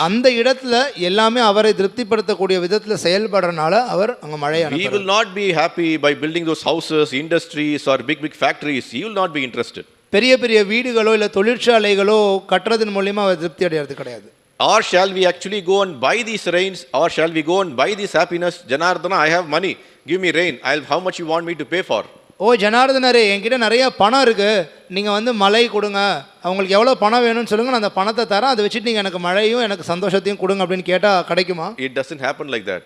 அந்த இடத்துல எல்லாமே அவரை திருப்திப்படுத்தக்கூடிய விதத்தில் செயல்படுறதுனால அவர் அங்கே மழையை அனுப்புறார்.
He will not be happy by building those houses, industries or big factories. He will not be interested.
பெரிய பெரிய வீடுகளோ இல்லை தொழிற்சாலைகளோ கட்டுறதன் மூலியமா அவர் திருப்தி அடைகிறது கிடையாது.
Or shall we actually go and buy these rains, or shall we go and buy this happiness? Janardana, I have money, give me rain. How much you want me to pay for?
ஓ ஜனார்தனரே, என்கிட்ட நிறைய பணம் இருக்கு, நீங்க வந்து மழை கொடுங்க, அவங்களுக்கு எவ்வளவு பணம் வேணும்னு சொல்லுங்க, நான் அந்த பணத்தை தரேன், அதை வச்சுட்டு நீங்க எனக்கு மழையும் எனக்கு சந்தோஷத்தையும் கொடுங்க அப்படின்னு கேட்டா கிடைக்குமா?
It doesn't happen like that.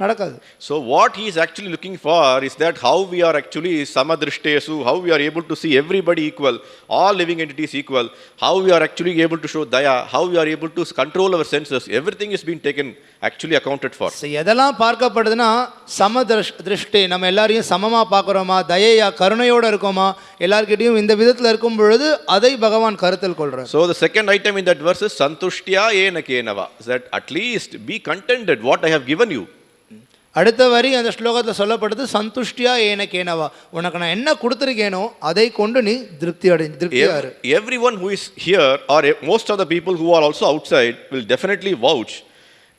நடக்காது.
So what he is actually looking for is that how we are actually samadrishtesu, how we are able to see everybody equal, all living entities equal, how we are actually able to show daya, how we are able to control our senses, everything is being taken actually accounted for.
So எதெல்லாம் பார்க்கப்படுதுன்னா சமதிருஷ்டி, நம்ம எல்லாரையும் சமமா பார்க்குறோமா, தயையா கருணையோட இருக்கோமா, எல்லார்கிட்டையும் இந்த விதத்தில் இருக்கும் பொழுது அதை பகவான் கருத்தில் கொள்றார்.
So the second item in that verse is santushtya ena kenava, that at least be contented what I have given you.
அடுத்த வரி அந்த ஸ்லோகத்தில் சொல்லப்படுது, சந்துஷ்டியா ஏன கேனவா, உனக்கு நான் என்ன கொடுத்துருக்கேனோ அதை கொண்டு நீ திருப்தியாரு.
Everyone who is here or most of the people who are also outside will definitely vouch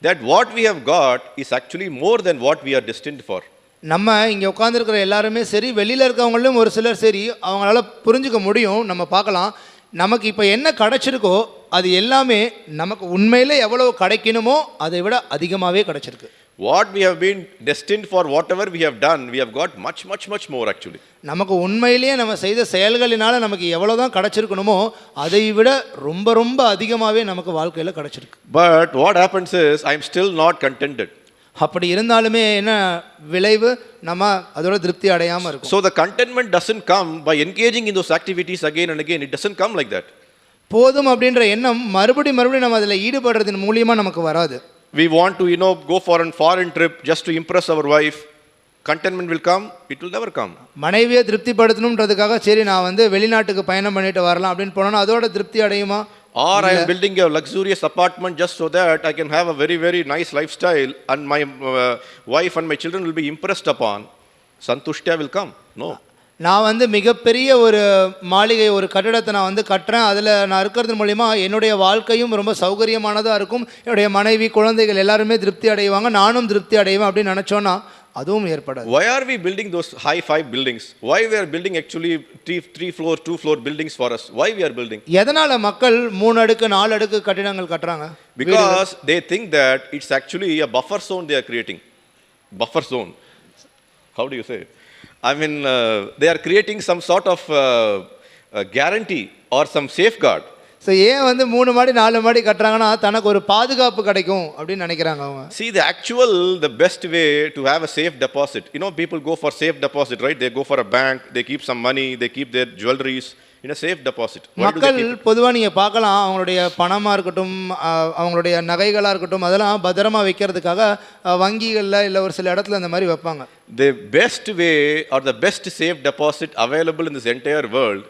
that what we have got is actually more than what we are destined for.
நம்ம இங்கே உட்காந்துருக்கிற எல்லாருமே சரி, வெளியில் இருக்கவங்களும் ஒரு சிலர் சரி, அவங்களால புரிஞ்சுக்க முடியும். நம்ம பார்க்கலாம், நமக்கு இப்போ என்ன கிடைச்சிருக்கோ அது எல்லாமே நமக்கு உண்மையிலே எவ்வளவு கிடைக்கணுமோ அதை விட அதிகமாகவே கிடைச்சிருக்கு.
What we have been destined for, whatever we have done, we have got much more actually.
நமக்கு உண்மையிலேயே நம்ம செய்த செயல்களினால நமக்கு எவ்வளவுதான் கிடைச்சிருக்கணுமோ அதை விட ரொம்ப அதிகமாகவே நமக்கு வாழ்க்கையில் கிடைச்சிருக்கு.
But what happens is I am still not contented.
அப்படி இருந்தாலுமே என்ன விளைவு, நம்ம அதோட திருப்தி அடையாமல் இருக்கும்.
So the contentment doesn't come by engaging in those activities again and again. It doesn't come like that.
போதும் அப்படின்ற எண்ணம் மறுபடியும் நம்ம அதில் ஈடுபடுறதன் மூலியமா நமக்கு வராது.
We want to go for a foreign trip just to impress our wife. Contentment will come, it will never come.
மனைவியை திருப்திப்படுத்தணும்ன்றதுக்காக சரி நான் வந்து வெளிநாட்டுக்கு பயணம் பண்ணிட்டு வரலாம் அப்படின்னு போனோம்னா அதோட திருப்தி அடையுமா?
Or I am building a luxurious apartment just so that I can have a very nice lifestyle and my wife and my children will be impressed upon. Santushtya will come. No.
நான் வந்து மிகப்பெரிய ஒரு மாளிகை, ஒரு கட்டிடத்தை நான் வந்து கட்டுறேன், அதில் நான் இருக்கிறது மூலிமா என்னுடைய வாழ்க்கையும் ரொம்ப சௌகரியமானதாக இருக்கும், என்னுடைய மனைவி குழந்தைகள் எல்லாருமே திருப்தி அடைவாங்க, நானும் திருப்தி அடைவேன் அப்படின்னு நினச்சோன்னா அதுவும் ஏற்படாது.
Why are we building those high-five buildings? Why we are building actually 3-floor, 2-floor buildings for us? Why we are building?
எதனால் மக்கள் 3 அடுக்கு 4 அடுக்கு கட்டிடங்கள் கட்டுறாங்க?
Because they think that it's actually a buffer zone they are creating. Buffer zone. How do you say it? I mean, they are creating some sort of guarantee or some safeguard.
So ஏன் வந்து 3 மாடி 4 மாடி கட்டுறாங்கன்னா தனக்கு ஒரு பாதுகாப்பு கிடைக்கும் அப்படின்னு நினைக்கிறாங்க அவங்க.
See, the best way to have a safe deposit. People go for safe deposit, right? They go for a bank, they keep some money, they keep their jewelries in a safe deposit.
மக்கள் பொதுவாக நீங்கள் பார்க்கலாம், அவங்களுடைய பணமாக இருக்கட்டும், அவங்களுடைய நகைகளாக இருக்கட்டும், அதெல்லாம் பத்திரமா வைக்கிறதுக்காக வங்கிகளில் இல்லை ஒரு சில இடத்துல அந்த மாதிரி வைப்பாங்க.
The best way or the best safe deposit available in this entire world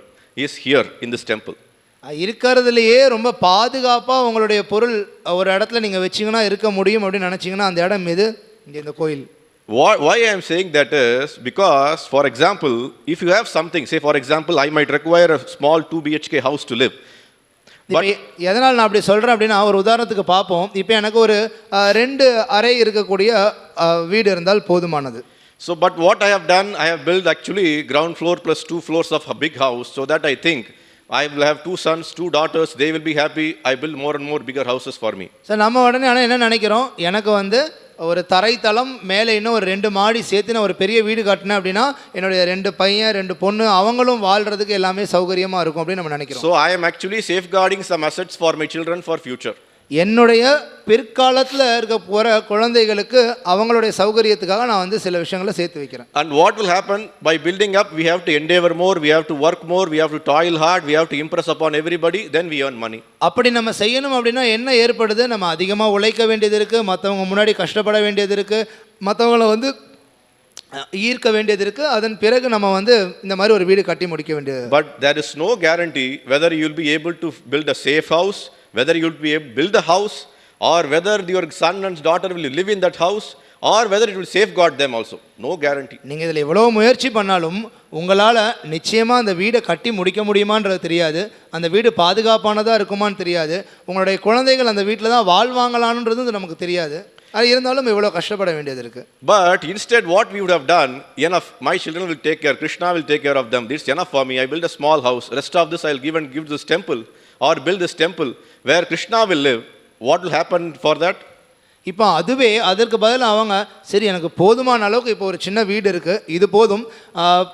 is here in this temple.
இருக்கிறதுலையே ரொம்ப பாதுகாப்பாக உங்களுடைய பொருள் ஒரு இடத்துல நீங்கள் வச்சிங்கன்னா இருக்க முடியும் அப்படின்னு நினச்சிங்கன்னா அந்த இடம் இது இந்த கோயில்.
Why I am saying that is because, for example, if you have something, say for example, I might require a small 2 BHK house to live.
எதனால் நான் அப்படி சொல்கிறேன் அப்படின்னா, ஒரு உதாரணத்துக்கு பார்ப்போம். இப்போ எனக்கு ஒரு 2 அறை இருக்கக்கூடிய வீடு இருந்தால் போதுமானது.
So, but what I have done, I have built actually ground floor plus 2 floors of a big house so that I think I will have 2 sons, 2 daughters, they will be happy. I build more and more bigger houses for me.
Sir நம்ம உடனே ஆனால் என்ன நினைக்கிறோம், எனக்கு வந்து ஒரு தரைத்தளம் மேலே இன்னும் ஒரு 2 மாடி சேர்த்து நான் ஒரு பெரிய வீடு கட்டினேன் அப்படின்னா என்னுடைய 2 பையன் 2 பொண்ணு அவங்களும் வாழ்கிறதுக்கு எல்லாமே சௌகரியமாக இருக்கும் அப்படின்னு நம்ம நினைக்கிறோம்.
So I am actually safeguarding some assets for my children for future.
என்னுடைய பிற்காலத்தில் இருக்க போகிற குழந்தைகளுக்கு அவங்களுடைய சௌகரியத்துக்காக நான் வந்து சில விஷயங்களை சேர்த்து வைக்கிறேன்.
And what will happen by building up? We have to endeavor more, we have to work more, we have to toil hard, we have to impress upon everybody, then we earn money.
அப்படி நம்ம செய்யணும் அப்படின்னா என்ன ஏற்படுது, நம்ம அதிகமாக உழைக்க வேண்டியது இருக்குது, மற்றவங்க முன்னாடி கஷ்டப்பட வேண்டியது இருக்குது, மற்றவங்கள வந்து ஈர்க்க வேண்டியது இருக்குது, அதன் பிறகு நம்ம வந்து இந்த மாதிரி ஒரு வீடு கட்டி முடிக்க வேண்டியது.
But there is no guarantee whether you will be able to build a safe house, whether you will be able to build a house, or whether your son and daughter will live in that house, or whether it will safeguard them also. No guarantee.
நீங்கள் இதில் எவ்வளோ முயற்சி பண்ணாலும் உங்களால் நிச்சயமாக அந்த வீடை கட்டி முடிக்க முடியுமான்றது தெரியாது, அந்த வீடு பாதுகாப்பானதாக இருக்குமான்னு தெரியாது, உங்களுடைய குழந்தைகள் அந்த வீட்டில் தான் வாழ்வாங்களான்றது நமக்கு தெரியாது. அது இருந்தாலும் இவ்வளோ கஷ்டப்பட வேண்டியது இருக்குது.
But instead what we would have done, enough, my children will take care, Krishna will take care of them, this is enough for me, I build a small house, rest of this I will give this temple, or build this temple where Krishna will live. What will happen for that?
இப்போ அதுவே அதற்கு பதில் அவங்க சரி எனக்கு போதுமான அளவுக்கு இப்போ ஒரு சின்ன வீடு இருக்குது, இது போதும்,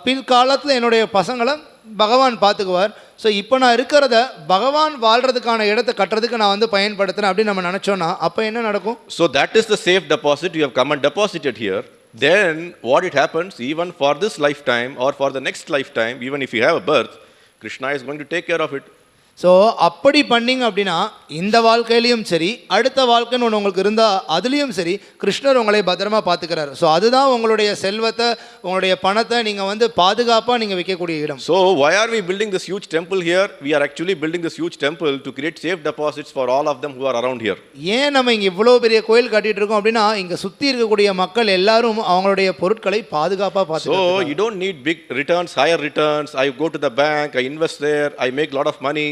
பிற்காலத்தில் என்னுடைய பசங்களை பகவான் பார்த்துக்குவார், ஸோ இப்போ நான் இருக்கிறத பகவான் வாழ்கிறதுக்கான இடத்தை கட்டுறதுக்கு நான் வந்து பயன்படுத்துகிறேன் அப்படின்னு நம்ம நினச்சோன்னா அப்போ என்ன நடக்கும்?
So that is the safe deposit you have come and deposited here. Then what it happens, even for this lifetime or for the next lifetime, even if you have a birth, Krishna is going to take care of it.
So அப்படி பண்ணிங்க அப்படின்னா இந்த வாழ்க்கையிலையும் சரி அடுத்த வாழ்க்கைன்னு ஒன்று உங்களுக்கு இருந்தால் அதுலேயும் சரி கிருஷ்ணர் உங்களை பத்திரமா பார்த்துக்கிறாரு. ஸோ அதுதான் உங்களுடைய செல்வத்தை உங்களுடைய பணத்தை நீங்கள் வந்து பாதுகாப்பாக நீங்கள் வைக்கக்கூடிய இடம்.
So why are we building this huge temple here? We are actually building this huge temple to create safe deposits for all of them who are around here.
ஏன் நம்ம இங்கே இவ்வளோ பெரிய கோயில் கட்டிட்டு இருக்கோம் அப்படின்னா இங்கே சுற்றி இருக்கக்கூடிய மக்கள் எல்லாரும் அவங்களுடைய பொருட்களை பாதுகாப்பாக பார்த்து.
So you don't need big returns, higher returns. I go to the bank, I invest there, I make a lot of money,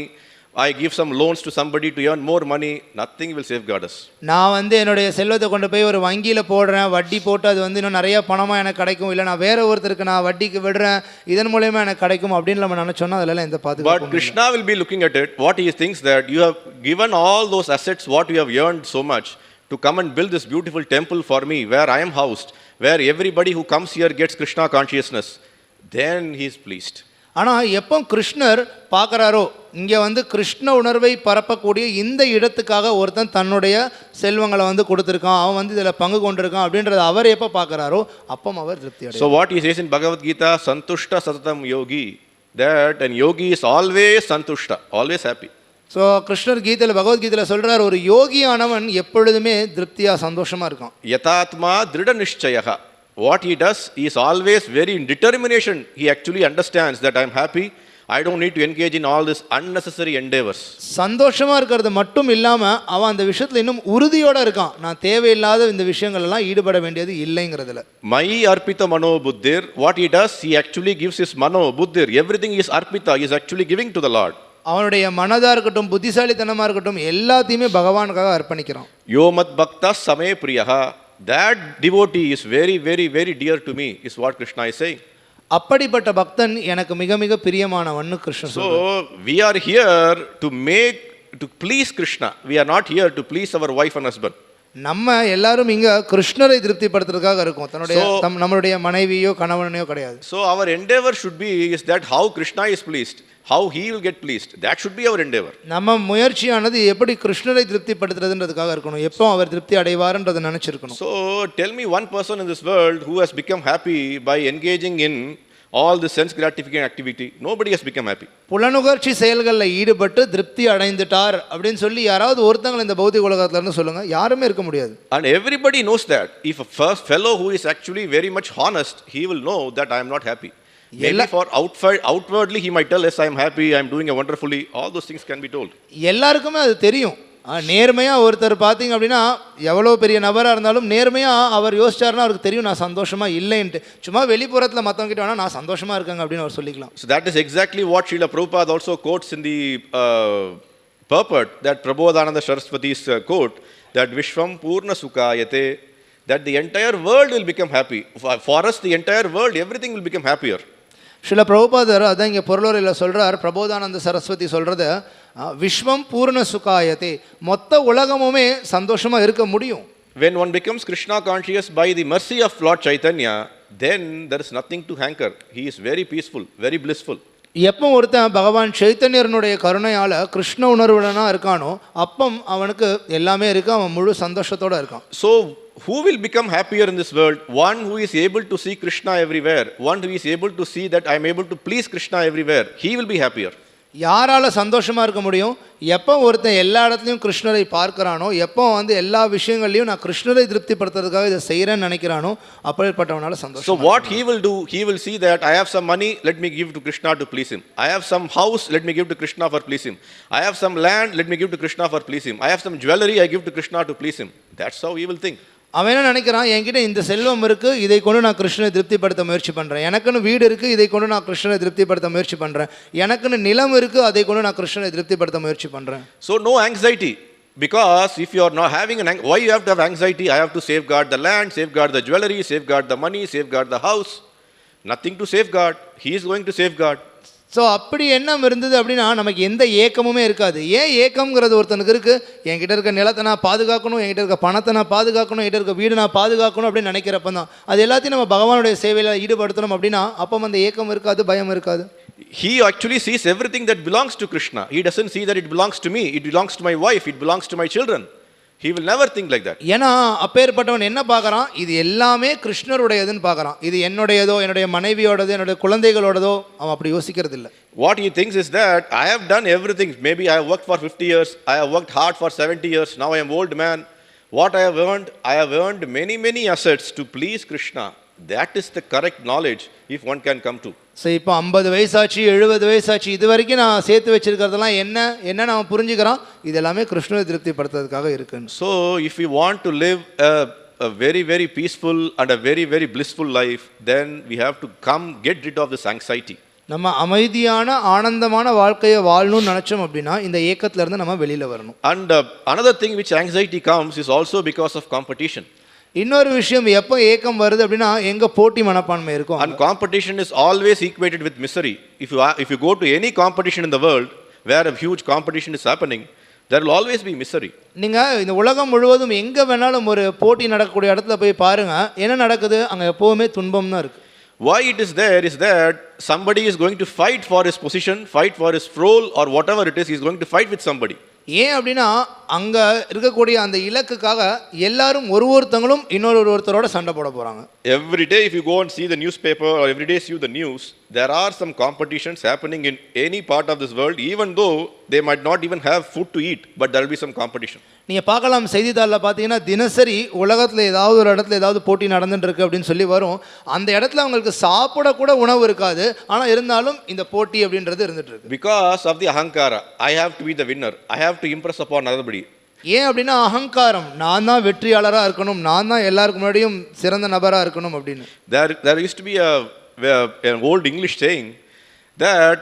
I give some loans to somebody to earn more money. Nothing will safeguard us.
நான் வந்து என்னுடைய செல்வத்தை கொண்டு போய் ஒரு வங்கியில் போடுறேன், வட்டி போட்டு அது வந்து இன்னும் நிறைய பணமாக எனக்கு கிடைக்கும், இல்லை நான் வேற ஒருத்தருக்கு நான் வட்டிக்கு விடுறேன், இதன் மூலயமா எனக்கு கிடைக்கும் அப்படின்னு நம்ம நினச்சோன்னா அதெல்லாம் எந்த பாதுகாப்பு.
But Krishna will be looking at it. What he thinks that you have given all those assets, what you have earned so much, to come and build this beautiful temple for me, where I am housed, where everybody who comes here gets Krishna consciousness. Then he is pleased.
ஆனால் எப்போ கிருஷ்ணர் பார்க்குறாரோ இங்கே வந்து கிருஷ்ண உணர்வை பரப்பக்கூடிய இந்த இடத்துக்காக ஒருத்தன் தன்னுடைய செல்வங்களை வந்து கொடுத்துருக்கான், அவன் வந்து இதில் பங்கு கொண்டிருக்கான் அப்படின்றத அவர் எப்போ பார்க்குறாரோ அப்போ அவர் திருப்தி அடைவார்.
So what he says in Bhagavad Gita, santushta satatam yogi, that an yogi is always santushta, always happy.
So கிருஷ்ணர் கீதையில் பகவத்கீதையில் சொல்கிறார் ஒரு யோகியானவன் எப்பொழுதுமே திருப்தியாக சந்தோஷமாக இருக்கான்.
யதாத்மா திருட நிஷ்சயஹ. What he does, he is always very in determination. He actually understands that I am happy. I don't need to engage in all this unnecessary endeavors.
சந்தோஷமாக இருக்கிறது மட்டும் இல்லாமல் அவன் அந்த விஷயத்தில் இன்னும் உறுதியோடு இருக்கான், நான் தேவையில்லாத இந்த விஷயங்கள் எல்லாம் ஈடுபட வேண்டியது இல்லைங்கிறதுல.
Mai arpita mano buddhir. What he does, he actually gives his mano buddhir. Everything is arpita. He is actually giving to the Lord.
அவனுடைய மனதாக இருக்கட்டும் புத்திசாலித்தனமாக இருக்கட்டும் எல்லாத்தையுமே பகவானுக்காக அர்ப்பணிக்கிறான்.
Yomat bhakta same priyaha. That devotee is very, very, very dear to me, is what Krishna is saying.
அப்படிப்பட்ட பக்தன் எனக்கு மிக மிக பிரியமானவன்னு கிருஷ்ணன் சொல்றார்.
So we are here to please Krishna. We are not here to please our wife and husband.
நம்ம எல்லாரும் இங்க கிருஷ்ணரை திருப்திப்படுத்துறதுக்காக இருக்கோம், தன்னுடைய நம்மளுடைய மனைவியோ கணவனையோ கிடையாது.
So our endeavor should be is that how Krishna is pleased, how he will get pleased. That should be our endeavor.
நம்ம முயற்சியானது எப்படி கிருஷ்ணரை திருப்திப்படுத்துறதுன்றதுக்காக இருக்கணும், எப்போ அவர் திருப்தி அடைவார்ன்றதை நினைச்சிருக்கணும்.
So tell me one person in this world who has become happy by engaging in all the sense gratifying activity. Nobody has become happy.
புலனுகர்ச்சி செயல்களில் ஈடுபட்டு திருப்தி அடைந்துட்டார் அப்படின்னு சொல்லி யாராவது ஒருத்தங்க இந்த பௌதிக உலகத்துல இருந்து சொல்லுங்க, யாருமே இருக்க முடியாது.
And everybody knows that if a first fellow who is actually very much honest, he will know that I am not happy. Maybe for outwardly he might tell us I am happy, I am doing wonderfully. All those things can be told.
எல்லாருக்குமே அது தெரியும். நேர்மையாக ஒருத்தர் பார்த்தீங்க அப்படின்னா எவ்வளோ பெரிய நபராக இருந்தாலும் நேர்மையாக அவர் யோசிச்சாருன்னா அவருக்கு தெரியும் நான் சந்தோஷமாக இல்லைன்ட்டு. சும்மா வெளிப்புறத்தில் மற்றவங்க கிட்ட வேணால் நான் சந்தோஷமாக இருக்கேங்க அப்படின்னு அவர் சொல்லிக்கலாம்.
So that is exactly what Srila Prabhupada also quotes in the purport, that Prabodhananda Saraswati's quote, that Vishwam Purna Sukhayate, that the entire world will become happy. For us, the entire world, everything will become happier.
சில பிரபுபாதர் அதான் இங்கே பொருளுரையில் சொல்கிறார், பிரபோதானந்த சரஸ்வதி சொல்கிறது, விஸ்வம் பூர்ண சுகாயத்தே, மொத்த உலகமுமே சந்தோஷமாக இருக்க முடியும்.
When one becomes Krishna conscious by the mercy of Lord Chaitanya, then there is nothing to hanker. He is very peaceful, very blissful.
எப்போ ஒருத்தன் பகவான் சைத்தன்யனுடைய கருணையால் கிருஷ்ண உணர்வுடனாக இருக்கானோ அப்போ அவனுக்கு எல்லாமே இருக்கு, அவன் முழு சந்தோஷத்தோடு இருக்கான்.
So who will become happier in this world? One who is able to see Krishna everywhere, one who is able to see that I am able to please Krishna everywhere, he will be happier.
யாரால சந்தோஷமாக இருக்க முடியும்? எப்போ ஒருத்தன் எல்லா இடத்துலையும் கிருஷ்ணரை பார்க்கிறானோ, எப்போ வந்து எல்லா விஷயங்கள்லையும் நான் கிருஷ்ணரை திருப்திப்படுத்துறதுக்காக இதை செய்கிறேன்னு நினைக்கிறானோ அப்படிப்பட்டவனால சந்தோஷம்.
So what he will do, he will see that I have some money, let me give to Krishna to please him. I have some house, let me give to Krishna for please him. I have some land, let me give to Krishna for please him. I have some jewelry, I give to Krishna to please him. That's how he will think.
அவன் என்ன நினைக்கிறான், என்கிட்ட இந்த செல்வம் இருக்குது, இதை கொண்டு நான் கிருஷ்ணனை திருப்திப்படுத்த முயற்சி பண்ணுறேன். எனக்குன்னு வீடு இருக்குது, இதை கொண்டு நான் கிருஷ்ணனை திருப்திப்படுத்த முயற்சி பண்ணுறேன். எனக்குன்னு நிலம் இருக்குது, அதை கொண்டு நான் கிருஷ்ணனை திருப்திப்படுத்த முயற்சி பண்ணுறேன்.
So no anxiety, because if you are not having why you have to have anxiety? I have to safeguard the land, safeguard the jewelry, safeguard the money, safeguard the house. Nothing to safeguard. He is going to safeguard.
So அப்படி எண்ணம் இருந்தது அப்படின்னா நமக்கு எந்த ஏக்கமுமே இருக்காது. ஏன் ஏக்கம்ங்கிறது ஒருத்தனுக்கு இருக்குது, என்கிட்ட இருக்க நிலத்தை நான் பாதுகாக்கணும், என்கிட்ட இருக்க பணத்தை நான் பாதுகாக்கணும், என்கிட்ட இருக்க வீடு நான் பாதுகாக்கணும் அப்படின்னு நினைக்கிறப்ப தான் அது எல்லாத்தையும் நம்ம பகவானுடைய சேவையில் ஈடுபடுத்தணும் அப்படின்னா அப்போ அந்த ஏக்கம் இருக்காது, பயம் இருக்காது.
He actually sees everything that belongs to Krishna. He doesn't see that it belongs to me, it belongs to my wife, it belongs to my children. He will never think like that.
ஏன்னா அப்பேற்பட்டவன் என்ன பார்க்குறான், இது எல்லாமே கிருஷ்ணருடையதுன்னு பார்க்குறான். இது என்னுடையதோ, என்னுடைய மனைவியோடதோ, என்னுடைய குழந்தைகளோடதோ அவன் அப்படி யோசிக்கிறது இல்லை.
What he thinks is that I have done everything. Maybe I have worked for 50 years, I have worked hard for 70 years, now I am old man. What I have earned many assets to please Krishna. That is the correct knowledge if one can come to.
So இப்போ 50 வயசாச்சு, 70 வயசாச்சு, இது வரைக்கும் நான் சேர்த்து வச்சிருக்கிறதெல்லாம் என்ன நம்ம புரிஞ்சுக்கிறோம், இது எல்லாமே கிருஷ்ணரை திருப்திப்படுத்துறதுக்காக இருக்குன்னு.
So if we want to live a very peaceful and a very blissful life, then we have to get rid of this anxiety.
நம்ம அமைதியான ஆனந்தமான வாழ்க்கையை வாழணும்னு நினைச்சோம் அப்படின்னா இந்த ஏக்கத்துல இருந்து நம்ம வெளியில வரணும்.
And another thing which anxiety comes is also because of competition.
இன்னொரு விஷயம், எப்போ ஏக்கம் வருது அப்படின்னா எங்க போட்டி மனப்பான்மை இருக்கும்.
And competition is always equated with misery. If you go to any competition in the world where a huge competition is happening, there will always be misery.
நீங்க இந்த உலகம் முழுவதும் எங்க வேணாலும் ஒரு போட்டி நடக்கக்கூடிய இடத்துல போய் பாருங்க, என்ன நடக்குது, அங்க எப்பவுமே துன்பம் தான் இருக்கு.
Why it is there is that somebody is going to fight for his position, fight for his role or whatever it is, he is going to fight with somebody.
ஏன் அப்படின்னா அங்கே இருக்கக்கூடிய அந்த இலக்குக்காக எல்லாரும் ஒருத்தங்களும் ஒருத்தரோட சண்டை போட போகிறாங்க.
Every day if you go and see the newspaper or every day see the news, there are some competitions happening in any part of this world, even though they might not even have food to eat, but there will be some competition.
நீங்கள் பார்க்கலாம், செய்தித்தாளில் பார்த்தீங்கன்னா தினசரி உலகத்தில் ஏதாவது ஒரு இடத்துல ஏதாவது போட்டி நடந்துட்டு இருக்கு அப்படின்னு சொல்லி வரும். அந்த இடத்துல அவங்களுக்கு சாப்பிடக்கூட உணவு இருக்காது, ஆனால் இருந்தாலும் இந்த போட்டி அப்படின்றது இருந்துட்டு இருக்கு.
Because of the ahankara, I have to be the winner, I have to impress upon everybody.
ஏன் அப்படின்னா அகங்காரம், நான் தான் வெற்றியாளராக இருக்கணும், நான் தான் எல்லாருக்கு முன்னாடியும் சிறந்த நபராக இருக்கணும் அப்படின்னு.
There used to be an old English saying that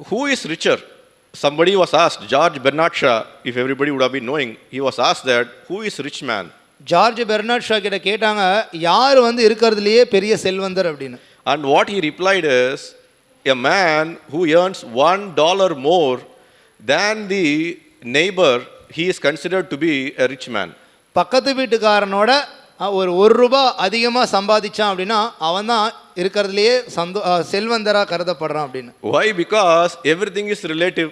who is richer? Somebody was asked, George Bernard Shaw, if everybody would have been knowing, he was asked that who is rich man?
George Bernard Shaw கிட்ட கேட்டாங்க, யார் வந்து இருக்கிறதுலையே பெரிய செல்வந்தர் அப்படின்னு.
And what he replied is, a man who earns $1 more than the neighbor, he is considered to be a rich man.
பக்கத்து வீட்டுக்காரனோட ஒரு ₹1 அதிகமாக சம்பாதிச்சான் அப்படின்னா அவன் தான் இருக்கிறதுலையே செல்வந்தராக கருதப்படுறான் அப்படின்னு.
Why? Because everything is relative.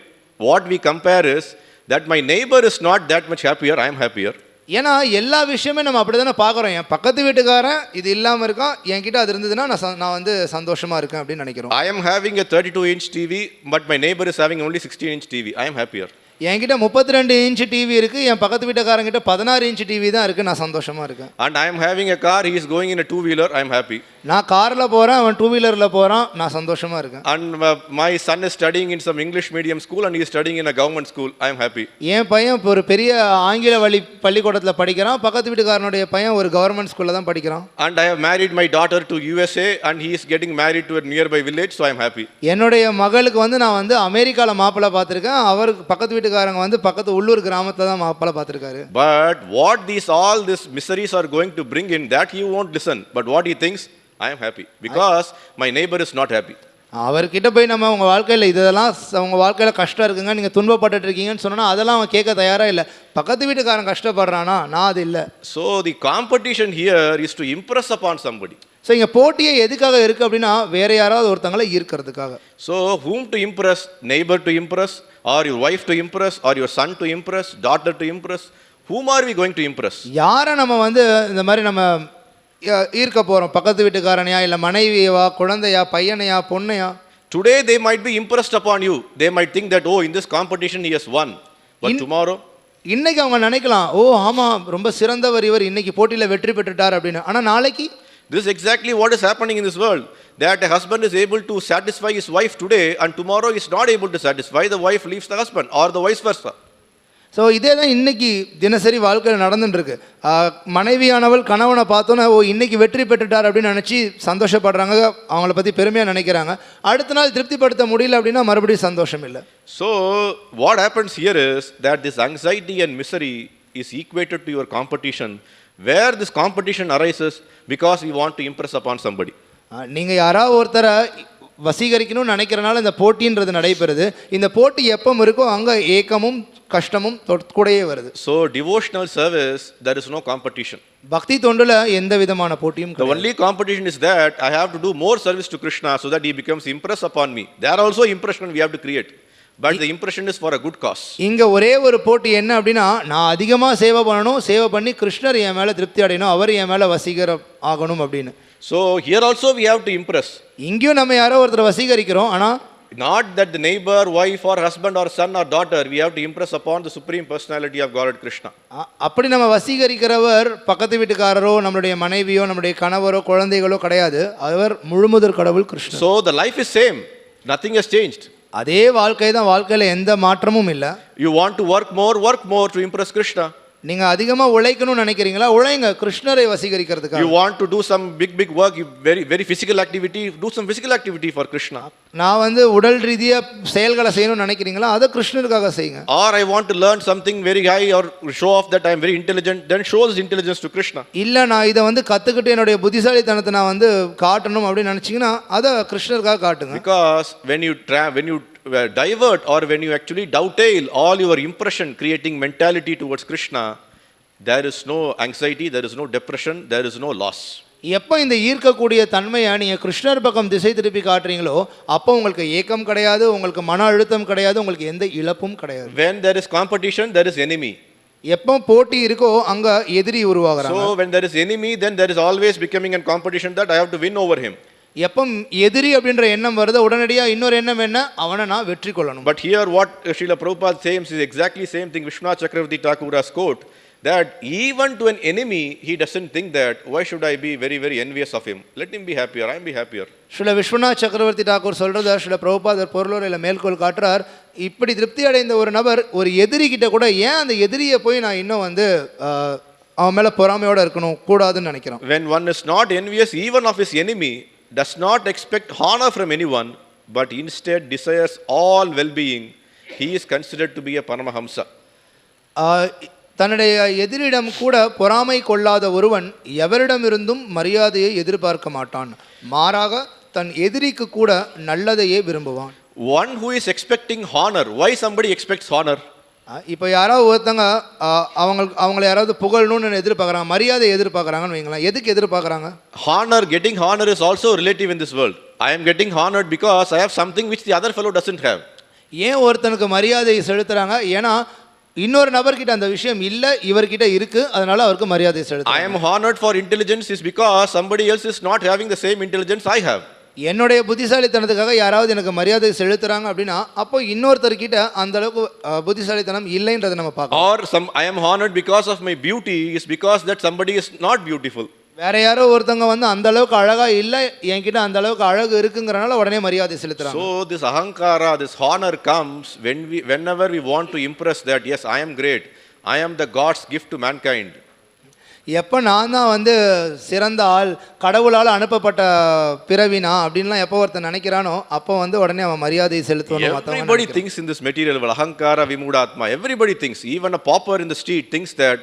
What we compare is that my neighbor is not that much happier, I am happier.
ஏன்னா எல்லா விஷயமே நம்ம அப்படி தானே பார்க்குறோம். என் பக்கத்து வீட்டுக்காரன் இது இல்லாமல் இருக்கான், என்கிட்ட அது இருந்ததுன்னா நான் வந்து சந்தோஷமாக இருக்கேன் அப்படின்னு நினைக்கிறோம்.
I am having a 32-inch TV, but my neighbor is having only 16-inch TV. I am happier.
என்கிட்ட 32 இன்ச் டிவி இருக்குது, என் பக்கத்து வீட்டுக்காரங்கிட்ட 16 இன்ச் டிவி தான் இருக்குது, நான் சந்தோஷமாக இருக்கேன்.
And I am having a car, he is going in a two-wheeler, I am happy.
நான் காரில் போகிறேன், அவன் 2-வீலரில் போகிறான், நான் சந்தோஷமாக இருக்கேன்.
And my son is studying in some English medium school and he is studying in a government school, I am happy.
என் பையன் இப்போ ஒரு பெரிய ஆங்கில வழி பள்ளிக்கூடத்தில் படிக்கிறான், பக்கத்து வீட்டுக்காரனுடைய பையன் ஒரு கவர்மெண்ட் ஸ்கூலில் தான் படிக்கிறான்.
And I have married my daughter to USA and he is getting married to a nearby village, so I am happy.
என்னுடைய மகளுக்கு வந்து நான் வந்து அமெரிக்காவில் மாப்பிள்ளை பார்த்துருக்கேன், அவருக்கு பக்கத்து வீட்டுக்காரங்க வந்து பக்கத்து உள்ளூர் கிராமத்தில் தான் மாப்பிள்ளை பார்த்துருக்காரு.
But what all these miseries are going to bring in, that he won't listen. But what he thinks, I am happy because my neighbor is not happy.
அவர்கிட்ட போய் நம்ம உங்கள் வாழ்க்கையில் இதெல்லாம் உங்கள் வாழ்க்கையில் கஷ்டம் இருக்குங்க, நீங்கள் துன்பப்பட்டுட்டு இருக்கீங்கன்னு சொன்னால் அதெல்லாம் அவன் கேட்க தயாராக இல்லை. பக்கத்து வீட்டுக்காரன் கஷ்டப்படுறானா, நான் அது இல்லை.
So the competition here is to impress upon somebody.
So இங்கே போட்டியே எதுக்காக இருக்குது அப்படின்னா வேறு யாராவது ஒருத்தங்களை ஈர்க்கிறதுக்காக.
So whom to impress? Neighbor to impress, or your wife to impress, or your son to impress, daughter to impress? Whom are we going to impress?
யாரை நம்ம வந்து இந்த மாதிரி நம்ம ஈர்க்க போகிறோம்? பக்கத்து வீட்டுக்காரனையா, இல்லை மனைவியவா, குழந்தையா, பையனையா, பொண்ணையா?
Today they might be impressed upon you. They might think that, oh, in this competition he has won. But tomorrow?
இன்னைக்கு அவங்க நினைக்கலாம், ஓ ஆமாம் ரொம்ப சிறந்தவர் இவர், இன்னைக்கு போட்டியில் வெற்றி பெற்றுட்டார் அப்படின்னு. ஆனால் நாளைக்கு
this is exactly what is happening in this world. That a husband is able to satisfy his wife today, and tomorrow he is not able to satisfy. The wife leaves the husband, or the vice versa.
So இதே தான் இன்னைக்கு தினசரி வாழ்க்கையில் நடந்துட்டு இருக்கு. மனைவியானவள் கணவனை பார்த்தோன்னா ஓ இன்னைக்கு வெற்றி பெற்றுட்டார் அப்படின்னு நினச்சி சந்தோஷப்படுறாங்க, அவங்கள பற்றி பெருமையாக நினைக்கிறாங்க. அடுத்த நாள் திருப்திப்படுத்த முடியல அப்படின்னா மறுபடியும் சந்தோஷம் இல்லை.
So what happens here is that this anxiety and misery is equated to your competition, where this competition arises because we want to impress upon somebody.
நீங்கள் யாராவது ஒருத்தரை வசீகரிக்கணும்னு நினைக்கிறனால இந்த போட்டின்றது நடைபெறுது. இந்த போட்டி எப்போ இருக்கோ அங்கே ஏக்கமும் கஷ்டமும் கூடயே வருது.
So devotional service, there is no competition.
பக்தி தொண்டுல எந்த விதமான போட்டியும்
The only competition is that I have to do more service to Krishna so that he becomes impressed upon me. There also impression we have to create, but the impression is for a good cause.
இங்க ஒரே ஒரு போட்டி என்ன அப்படின்னா, நான் அதிகமா சேவை பண்ணணும், சேவை பண்ணி கிருஷ்ணர் என் மேல திருப்தி அடையணும், அவர் என் மேல வசீகர ஆகணும் அப்படின்னு.
So here also we have to impress.
இங்கேயும் நம்ம யாரோ ஒருத்தர் வசீகரிக்கிறோம், ஆனா
not that the neighbor, wife or husband or son or daughter, we have to impress upon the supreme personality of God Krishna.
அப்படி நம்ம வசீகரிக்கிறவர் பக்கத்து வீட்டுக்காரரோ நம்மளுடைய மனைவியோ நம்மளுடைய கணவரோ குழந்தைகளோ கிடையாது, அவர் முழுமுதற் கடவுள் கிருஷ்ணர்.
So the life is same, nothing has changed.
அதே வாழ்க்கை தான், வாழ்க்கையில எந்த மாற்றமும் இல்லை.
You want to work more to impress Krishna.
நீங்க அதிகமா உழைக்கணும்னு நினைக்கிறீங்களா, உழைங்க கிருஷ்ணரை வசீகரிக்கிறதுக்காக.
You want to do some big work, very physical activity, do some physical activity for Krishna.
நான் வந்து உடல் ரீதியா செயல்களை செய்யணும்னு நினைக்கிறீங்களா, அதை கிருஷ்ணருக்காக செய்யுங்க.
Or I want to learn something very high or show off that I am very intelligent, then show this intelligence to Krishna.
இல்ல நான் இதை வந்து கத்துக்கிட்டு என்னுடைய புத்திசாலித்தனத்தை நான் வந்து காட்டணும் அப்படின்னு நினைச்சீங்கன்னா அதை கிருஷ்ணருக்காக காட்டுங்க.
Because when you divert or when you actually dovetail all your impression creating mentality towards Krishna, there is no anxiety, there is no depression, there is no loss.
எப்போ இந்த ஈர்க்கக்கூடிய தன்மையை நீங்கள் கிருஷ்ணர் பக்கம் திசை திருப்பி காட்டுறீங்களோ அப்போ உங்களுக்கு ஏக்கம் கிடையாது, உங்களுக்கு மன அழுத்தம் கிடையாது, உங்களுக்கு எந்த இழப்பும் கிடையாது.
When there is competition, there is enemy.
எப்போ போட்டி இருக்கோ அங்க எதிரி உருவாகுறாங்க.
So when there is enemy, then there is always becoming a competition that I have to win over him.
எப்போ எதிரி அப்படின்ற எண்ணம் வருது, உடனடியாக இன்னொரு எண்ணம் என்ன, அவனை நான் வெற்றி கொள்ளணும்.
But here what Srila Prabhupada says is exactly same thing Vishwanath Chakravarti Thakura's quote, that even to an enemy he doesn't think that why should I be very envious of him, let him be happier, I am be happier.
Srila Viswanath சக்கரவர்த்தி தாக்கூர் சொல்றத ஸ்ரீல பிரபுபாதர் பொருளுரையில மேற்கோள் காட்டுறார். இப்படி திருப்தி அடைந்த ஒரு நபர் ஒரு எதிரி கிட்ட கூட ஏன் அந்த எதிரியை போய் நான் இன்னும் வந்து அவன் மேல பொறாமையோட இருக்கணும் கூடாதுன்னு நினைக்கிறோம்.
When one is not envious even of his enemy, does not expect honor from anyone, but instead desires all well-being, he is considered to be a Paramahamsa.
தன்னுடைய எதிரிடம் கூட பொறாமை கொள்ளாத ஒருவன் எவரிடமிருந்தும் மரியாதையை எதிர்பார்க்க மாட்டான், மாறாக தன் எதிரிக்கு கூட நல்லதையே விரும்புவான்.
One who is expecting honor, why somebody expects honor?
இப்போ யாராவது ஒருத்தங்க அவங்கள யாராவது புகழணும்னு எதிர்பார்க்குறாங்க, மரியாதை எதிர்பார்க்குறாங்கன்னு வைங்களேன், எதுக்கு எதிர்பார்க்குறாங்க?
Honor, getting honor is also relative in this world. I am getting honored because I have something which the other fellow doesn't have.
ஏன் ஒருத்தனுக்கு மரியாதை செலுத்துறாங்க? ஏன்னா இன்னொரு நபர்கிட்ட அந்த விஷயம் இல்லை, இவர்கிட்ட இருக்கு, அதனால அவருக்கு மரியாதை செலுத்துறாங்க.
I am honored for intelligence is because somebody else is not having the same intelligence I have.
என்னுடைய புத்திசாலித்தனத்துக்காக யாராவது எனக்கு மரியாதை செலுத்துறாங்க அப்படின்னா அப்போ இன்னொருத்தர்கிட்ட அந்த அளவுக்கு புத்திசாலித்தனம் இல்லைன்றதை நம்ம பார்க்கலாம்.
Or I am honored because of my beauty is because that somebody is not beautiful.
வேற யாரோ ஒருத்தங்க வந்து அந்த அளவுக்கு அழகா இல்லை, என்கிட்ட அந்த அளவுக்கு அழகு இருக்குங்கிறனால உடனே மரியாதை செலுத்துறாங்க.
So this ahankara, this honor comes whenever we want to impress that yes I am great, I am the God's gift to mankind.
எப்போ நான் தான் வந்து சிறந்த ஆள், கடவுளால் அனுப்பப்பட்ட பிறவினா அப்படின்லாம் எப்போ ஒருத்தன் நினைக்கிறானோ அப்போ வந்து உடனே அவன் மரியாதையை செலுத்தணும்.
Everybody thinks in this material world, ahankara vimudatma, everybody thinks, even a pauper in the street thinks that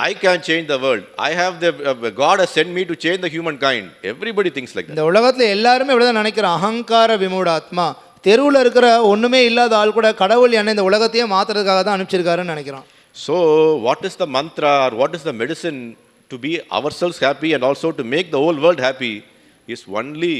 I can change the world. I have the God has sent me to change the humankind. Everybody thinks like that.
இந்த உலகத்துல எல்லாருமே இப்படிதான் நினைக்கிறான். அகங்கார விமூடாத்மா. தெருவில் இருக்கிற ஒண்ணுமே இல்லாத ஆள் கூட கடவுள் என்ன இந்த உலகத்தையே மாத்துறதுக்காக தான் அனுப்பிச்சிருக்காருன்னு நினைக்கிறான்.
So what is the mantra or what is the medicine to be ourselves happy and also to make the whole world happy is only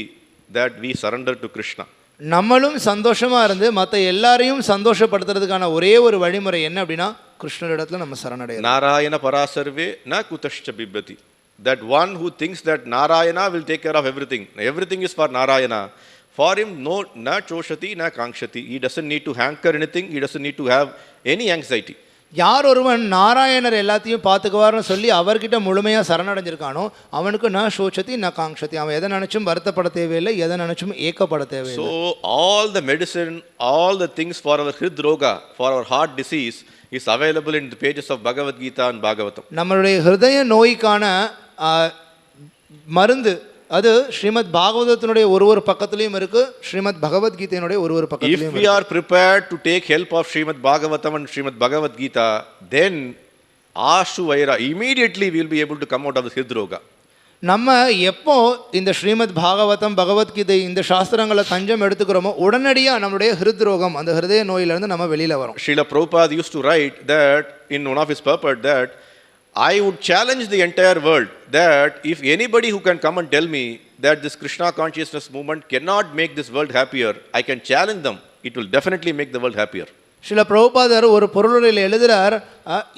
that we surrender to Krishna.
நம்மளும் சந்தோஷமா இருந்து மற்ற எல்லாரையும் சந்தோஷப்படுத்துறதுக்கான ஒரே ஒரு வழிமுறை என்ன அப்படின்னா கிருஷ்ணரிடத்துல நம்ம சரணடையணும்.
Narayana parasarve na kutascha bibbati. That one who thinks that Narayana will take care of everything. Everything is for Narayana. For him, no, na choshati, na kankshati. He doesn't need to hanker anything. He doesn't need to have any anxiety.
யார் ஒருவன் நாராயணர் எல்லாத்தையும் பார்த்துக்குவார்னு சொல்லி அவர்கிட்ட முழுமையாக சரணடைஞ்சிருக்கானோ அவனுக்கு ந சோச்சதி ந காங்ஷதி. அவன் எதை நினைச்சும் வருத்தப்பட தேவையில்லை, எதை நினைச்சும் ஏக்கப்பட தேவையில்லை.
So all the medicine, all the things for our hridroga, for our heart disease is available in the pages of Bhagavad Gita and Bhagavatam.
நம்மளுடைய ஹிருதய நோய்க்கான மருந்து அது ஸ்ரீமத் பாகவதத்தினுடைய ஒரு பக்கத்திலையும் இருக்கு, ஸ்ரீமத் பகவத்கீதையினுடைய ஒரு பக்கத்திலையும்.
If we are prepared to take help of Srimad Bhagavatam and Srimad Bhagavad Gita, then Ashu Vaira, immediately we will be able to come out of this hridroga.
நம்ம எப்போ இந்த ஸ்ரீமத் பாகவதம் பகவத்கீதை இந்த சாஸ்திரங்களை தஞ்சம் எடுத்துக்கிறோமோ உடனடியாக நம்மளுடைய ஹிருத்ரோகம் அந்த ஹிருதய நோயிலிருந்து நம்ம வெளியில் வரோம்.
Srila Prabhupada used to write that in one of his purport that I would challenge the entire world that if anybody who can come and tell me that this Krishna consciousness movement cannot make this world happier, I can challenge them. It will definitely make the world happier.
Srila பிரபுபாதர் ஒரு பொருளுரையில் எழுதுகிறார்,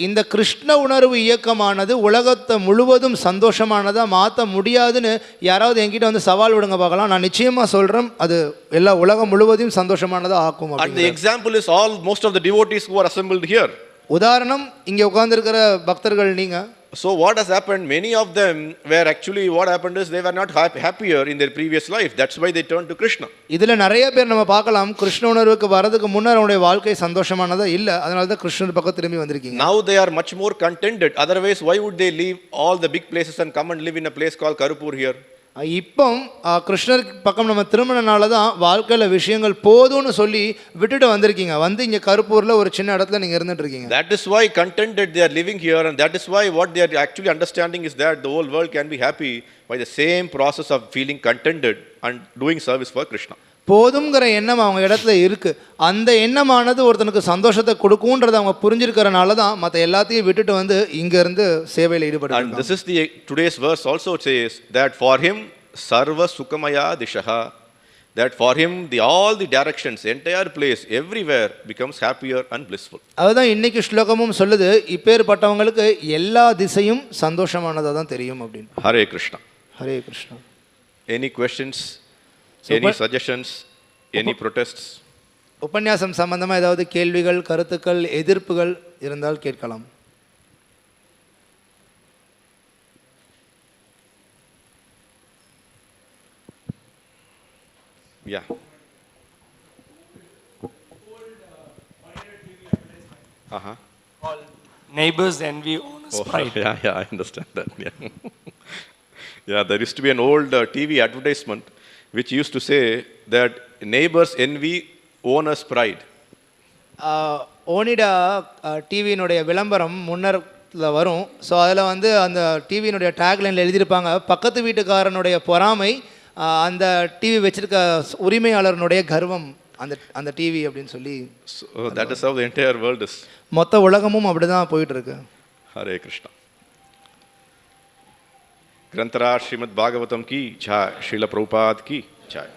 இந்த கிருஷ்ண உணர்வு இயக்கமானது உலகத்தை முழுவதும் சந்தோஷமானதாக மாற்ற முடியாதுன்னு யாராவது என்கிட்ட வந்து சவால் விடுங்க பார்க்கலாம், நான் நிச்சயமாக சொல்கிறேன் அது எல்லா உலகம் முழுவதையும் சந்தோஷமானதாக ஆக்கும்.
And the example is all most of the devotees who are assembled here.
உதாரணம் இங்கே உட்கார்ந்துருக்கிற பக்தர்கள் நீங்கள்.
So what has happened, many of them were actually, what happened is they were not happier in their previous life. That's why they turned to Krishna.
இதில் நிறைய பேர் நம்ம பார்க்கலாம் கிருஷ்ண உணர்வுக்கு வரதுக்கு முன்னர் அவனுடைய வாழ்க்கை சந்தோஷமானதா இல்லை, அதனால தான் கிருஷ்ணர் பக்கம் திரும்பி வந்திருக்கீங்க.
Now they are much more contented. Otherwise why would they leave all the big places and come and live in a place called Karupur here?
இப்போ கிருஷ்ணர் பக்கம் நம்ம திரும்பினால தான் வாழ்க்கையில் விஷயங்கள் போதும்னு சொல்லி விட்டுட்டு வந்திருக்கீங்க, வந்து இங்கே கருப்பூரில் ஒரு சின்ன இடத்துல நீங்கள் இருந்துட்டு இருக்கீங்க.
That is why contented they are living here, and that is why what they are actually understanding is that the whole world can be happy by the same process of feeling contented and doing service for Krishna.
போதுங்கிற எண்ணம் அவங்க இடத்துல இருக்கு, அந்த எண்ணமானது ஒருத்தனுக்கு சந்தோஷத்தை கொடுக்கும்ன்றதை அவங்க புரிஞ்சிருக்கிறனால தான் மற்ற எல்லாத்தையும் விட்டுட்டு வந்து இங்கேருந்து சேவையில் ஈடுபடுறாங்க.
And this is the today's verse also says that for him sarva sukamaya dishaha, that for him all the directions, entire place, everywhere becomes happier and blissful.
அதுதான் இன்னைக்கு ஸ்லோகமும் சொல்லுது, இப்பேற்பட்டவங்களுக்கு எல்லா திசையும் சந்தோஷமானதாக தான் தெரியும் அப்படின்னு.
Hare Krishna.
Hare Krishna.
Any questions? Any suggestions? Any protests?
உபன்யாசம் சம்பந்தமாக ஏதாவது கேள்விகள், கருத்துக்கள், எதிர்ப்புகள் இருந்தால் கேட்கலாம்.
Yeah.
All neighbors envy owner's pride.
Yeah, I understand that. Yeah. Yeah, there used to be an old TV advertisement which used to say that neighbors envy owner's pride.
Onida டிவியினுடைய விளம்பரம் முன்னரில் வரும். ஸோ அதில் வந்து அந்த டிவியினுடைய டேக்லைனில் எழுதியிருப்பாங்க, பக்கத்து வீட்டுக்காரனுடைய பொறாமை அந்த டிவி வச்சிருக்க உரிமையாளருடைய கர்வம் அந்த டிவி அப்படின்னு சொல்லி.
So that is how the entire world is.
மொத்த உலகமும் அப்படி தான் போயிட்டு இருக்கு.
ஹரே கிருஷ்ணா. ग्रंथराज श्रीमद् भागवतम की जय, श्रील प्रभुपाद की जय.